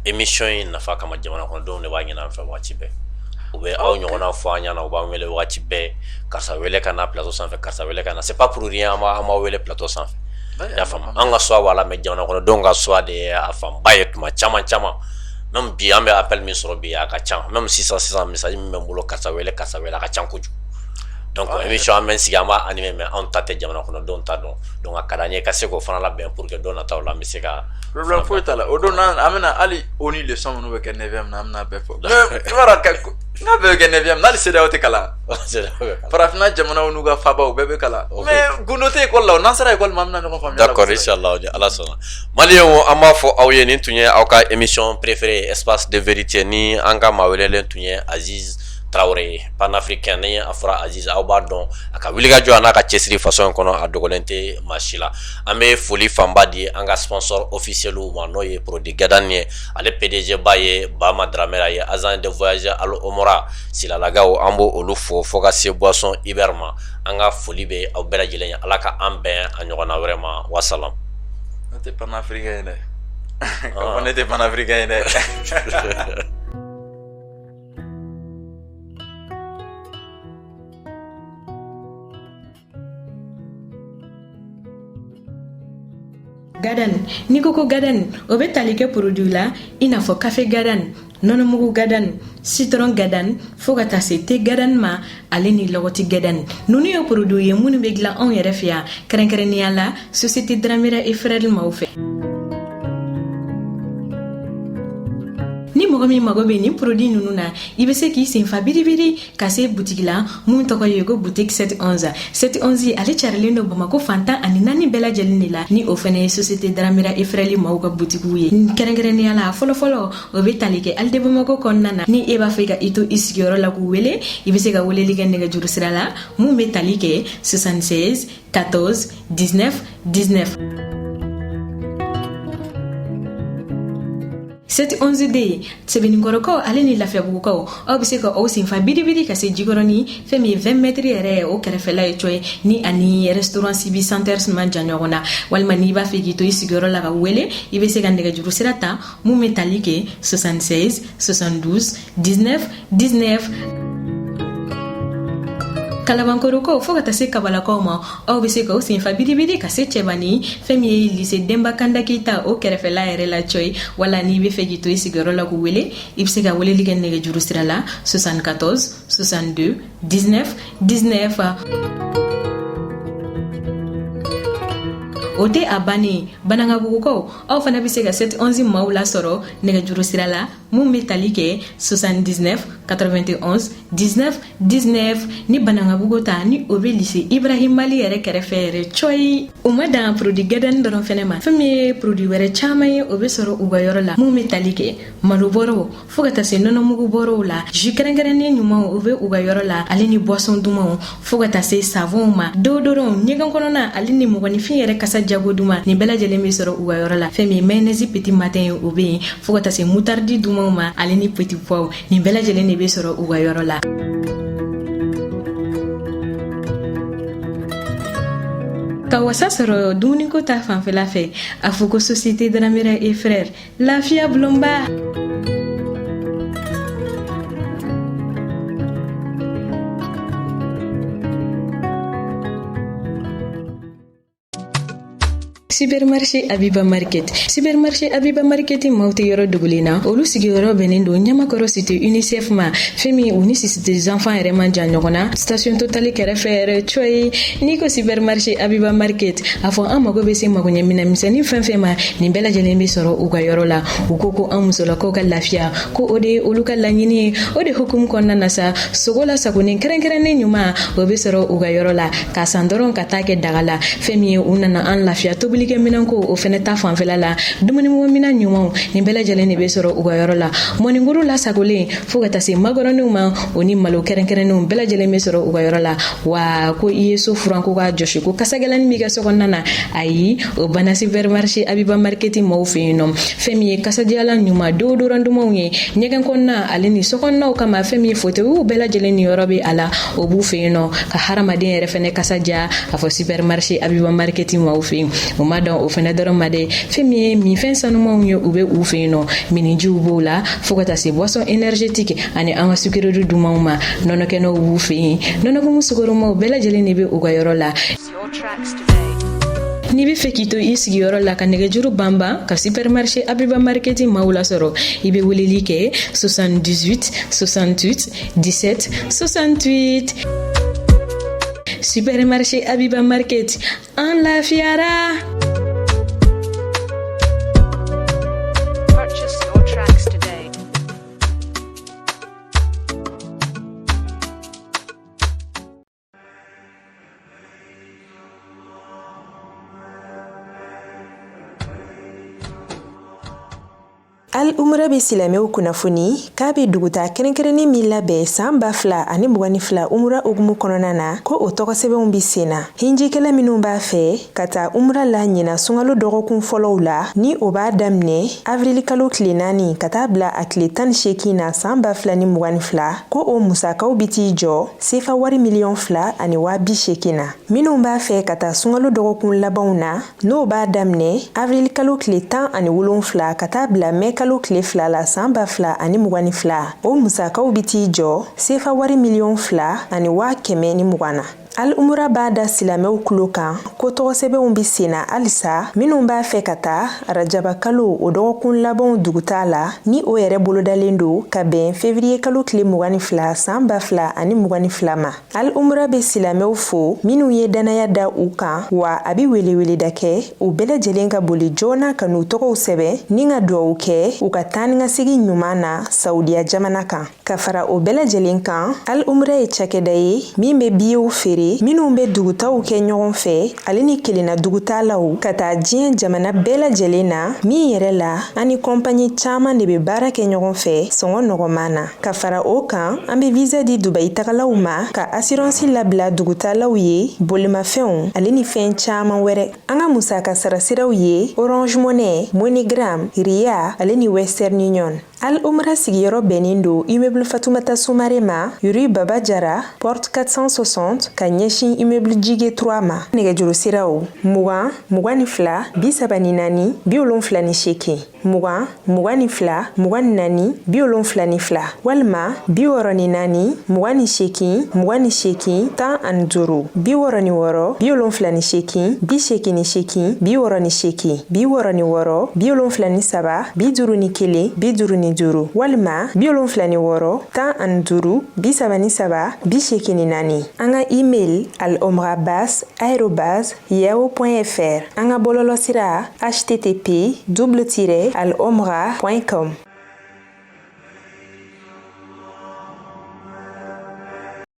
émission in nafa kama jamana kɔnɔdenw de b'a ɲini an fɛ waati bɛɛ u bɛ aw ɲɔgɔnna fɔ an ɲɛna u b'an wele waati bɛɛ karisa wele ka na plateau sanfɛ karisa wele ka na c'est pas pour rien an b'a wele plateau sanfɛ i y'a faamu an ka choix b'a la mais jamana kɔnɔdenw ka choix de ye a fanba ye tuma caman même bi an bɛ appel min sɔrɔ bi a ka ca même sisan message min bɛ n bolo karisa wele a ka ca kojugu donc émission an bɛ sigi an b'a animer mais anw ta tɛ jamana kɔnɔdenw ta dɔn donc a ka d'an ye ka se k'o fana labɛn pour que don nataw la an bɛ se ka problème foyi t'a la o don an bɛna hali ONU leçon minnu bɛ kɛ 9e na an bɛna bɛɛ fɔ mais i b'a dɔn n'a bɛɛ bɛ kɛ 9e n'hali CEDEAO tɛ kalan farafinna jamanaw n'u ka fabaw bɛɛ bɛ kalan mais gundo tɛ école la o n'an sera école ma an bɛna ɲɔgɔn faamuya. D'accord inchallah ala sɔnna maliyɛnw an b'a fɔ aw ye nin tun ye aw ka émission préférée espace de vérité ni an ka maa welelen tun ye Aziz Traoré panafricain ni a fɔra Aziz aw b'a dɔn a ka wulikajɔ a n'a ka cɛsiri façon kɔnɔ a dogolen tɛ maa si la an bɛ foli fanba di an ka sponsor officiel ma n'o ye Produit Gadan ye ale PDG ba ye Bama Dramera ye agent de voyage Al Omora Silalagaw an b'o olu fo ka se boisson Iber ma an ka foli bɛ aw bɛɛ lajɛlen ye ala ka an bɛn a ɲɔgɔnna wɛrɛ ma wasalam. Ne tɛ panafricain ye dɛ ko ne tɛ panafricain ye dɛ. Gadan ni ko Gadan o bɛ tali kɛ produit la i n'a fɔ café Gadan nɔnɔmugu Gadan citron Gadan fo ka taa se thé Gadan ma ale ni lɔgɔti Gadan ninnu ye produit ye minnu bɛ dilan anw yɛrɛ fɛ yan kɛrɛnkɛrɛnnenya la société Dramera et Frères maaw fɛ. Ni mɔgɔ min mago bɛ nin produit ninnu na i bɛ se k'i senfa biribiri ka se boutique la mun tɔgɔ ye ko boutique 711 ale carilen don Bamakɔ fan 14 bɛɛ lajɛlen de la ni o fana ye société Dramera et Frères maaw ka boutique ye kɛrɛnkɛrɛnnenya la fɔlɔfɔlɔ o bɛ tali kɛ hali de Bamakɔ kɔnɔna na ni e b'a fɛ ka i to i sigiyɔrɔ la k'u wele i bɛ se ka weleli kɛ nɛgɛjuru sira la mun bɛ tali kɛ 76 14 19 711D sɛbɛnnikɔrɔkaw ale ni lafiyabugukaw aw bɛ se ka aw senfa biribiri ka se jikɔrɔni fɛn min ye 20 mètres yɛrɛ ye o kɛrɛfɛla ye coye ni ani restaurant Sibi Centers man jan ɲɔgɔn na walima n'i b'a fɛ k'i to i sigiyɔrɔ la ka wele i bɛ se ka nɛgɛjuru sira ta mun bɛ tali kɛ 76 72 19 Kalabankorokaw fo ka taa se Kabalakaw ma aw bɛ se ka aw senfa biribiri ka se Cɛbani fɛn min ye lycée Demba Kanda Keita o kɛrɛfɛla yɛrɛ la coye wala n'i bɛ fɛ k'i to i sigiyɔrɔ la k'u wele i bɛ se ka weleli kɛ nɛgɛjuru sira la 74 62 19 o tɛ a bannen Banangabugukaw aw fana bɛ se ka 711 maaw lasɔrɔ nɛgɛjuru sira la mun bɛ tali kɛ 79 91 19 ni Banangabugu ta ni o bɛ lycée Ibrahim Mali yɛrɛ kɛrɛfɛ yɛrɛ coyi o ma dan produit Gadan dɔrɔn fɛnɛ ma fɛn min ye produit wɛrɛ caman ye o bɛ sɔrɔ u ka yɔrɔ la mun bɛ tali kɛ malo bɔrɔw fo ka taa se nɔnɔmugu bɔrɔw la jus kɛrɛnkɛrɛnnen ɲumanw o bɛ u ka yɔrɔ la ale ni boisson dumanw fo ka taa se savonw ma deodorant ɲɛgɛn kɔnɔna ale ni mɔgɔninfin yɛrɛ kasa jago duman nin bɛɛ lajɛlen bɛ sɔrɔ u ka yɔrɔ la fɛn min ye mayonnaise petit matin o bɛ yen fo ka taa se moutarde dumanw ma ale ni petit pois nin bɛɛ lajɛlen de bɛ sɔrɔ u ka yɔrɔ la. ka wasa sɔrɔ dumuniko ta fanfɛla fɛ a fɔ ko société Dramera et frère lafiya bulonba. Supermarché Abiba Market. Supermarché Abiba Market mawte yoro dugulina. Olu sigi yoro benendo nyamakoro cité UNICEF ma. Femi unisisi des enfants reman janyogona. Station Total kɛrɛfɛ choy. Niko supermarché Abiba Market. Afɔ an mago bɛ se magoɲɛ mina misɛnnin fɛn fɛn ma nin bɛɛ lajɛlen bɛ sɔrɔ u ka yɔrɔ la. U ko ko an musolakaw ka lafiya ko o de ye olu ka laɲini ye. O de hukumu kɔnɔna na sa sogo la sagonen kɛrɛnkɛrɛnnen ɲuman o bɛ sɔrɔ u ka yɔrɔ la. Ka san dɔrɔn ka taa kɛ daga la. Fɛn min ye u nana an lafiya tobili kɛ minan ko o fɛnɛ ta fanfɛla la dumuni mɔgɔ minan ɲumanw nin bɛɛ lajɛlen de bɛ sɔrɔ u ka yɔrɔ la mɔninguru lasagolen fo ka taa se magɔrɔninw ma o ni malo kɛrɛnkɛrɛnnenw bɛɛ lajɛlen bɛ sɔrɔ u ka yɔrɔ la wa ko i ye so furan ko k'a jɔsi ko kasagɛlɛnin b'i ka sokɔnɔna na ayi o banna supermarché Abiba Market mɔgɔw fɛ yen nɔ fɛn min ye kasadiyalan ɲuman deodorant dumanw ye ɲɛgɛn kɔnɔna ale ni sokɔnɔnaw kama fɛn min ye fauteuils bɛɛ lajɛlen ni yɔrɔ bɛ a la o b'u fɛ yen nɔ ka hadamaden yɛrɛ fɛnɛ kasadiya a fɔ supermarché Abiba Market mɔgɔw fɛ yen o ma dɔn o fɛnɛ dɔrɔn ma dɛ fɛn min ye minfɛn sanumanw ye u bɛ u fɛ yen nɔ minijiw b'o la fo ka taa se boisson énergétique ani an ka sukirori dumanw ma nɔnɔkɛnɛw b'u fɛ yen nɔnɔkumu sukoromaw bɛɛ lajɛlen de bɛ u ka yɔrɔ la. N'i bɛ fɛ k'i to i sigiyɔrɔ la ka nɛgɛjuru banban ka supermarché Abiba Market maaw lasɔrɔ i bɛ weleli kɛ 78 68 17 68. Supermarché Abiba Market an lafiyara. Al umra be silamɛw kunnafoni k'a be duguta kɛrɛnkɛrɛnnen min labɛn san 2022 umra ogumu kɔnɔna na ko o tɔgɔsɛbɛnw bi senna hinjikɛla minnu b'a fɛ ka taa umra la ɲina sunkalo dɔgɔkun fɔlɔw la ni o b'a daminɛ avril kalo tile 4 ka taa bila a tile 18 na san 2022 ko o musakaw bi t'i jɔ sefa wari miliyɔn 2 ani 280 na minnu b'a fɛ ka taa sunkalo dɔgɔkun labanw na n'o b'a daminɛ avril kalo tile 17 ka taa bila mai kalo tile 2 la san 2022 o musakaw bi t'i jɔ sefa wari miliyɔn 2 ani 120 na Al umra b'a da silamɛw kulo kan ko tɔgɔsɛbɛnw bi senna halisa minnu b'a fɛ ka taa rajaba kalo o dɔgɔkun labanw duguta la ni o yɛrɛ bolodalen do ka bɛn février kalo tile 22 san 2022 ma al umra be silamɛw fo minnu ye danaya da u kan wa a bi welewele da kɛ u bɛɛ lajɛlen ka boli joona ka n'u tɔgɔw sɛbɛn ni ka duwawu kɛ u ka taa ni ka segin ɲuman na saudiya jamana kan ka fara o bɛɛ lajɛlen kan al umra ye cakɛda ye min be biyew feere minnu bɛ dugutaw kɛ ɲɔgɔn fɛ ale ni kelenna dugutalaw ka taa diɲɛ jamana bɛɛ lajɛlen na min yɛrɛ la ani kɔnpanyi caaman de bɛ baara kɛ ɲɔgɔn fɛ sɔngɔ nɔgɔman na ka fara o kan an bɛ visa di dubai tagalaw ma ka assurance labila dugutalaw ye bolimafɛnw ale ni fɛn caaman wɛrɛ an ka musaka sarasiraw ye orange money MoneyGram ria ale ni western union al umra sigiyɔrɔ bɛnnen do immeuble Fatoumata Soumaré ma rue Baba Jara porte 460 ka ɲɛsin immeuble Jige 3 ma nɛgɛjuru siraw 20 24 34 78 20 22 24 74 walima 64 28 28 15 64 78 88 68 68 76 71 juru walima 76 15 77 84 an ka email alomrabas@yahoo.fr an ka bɔlɔlɔ sira http://alomra.com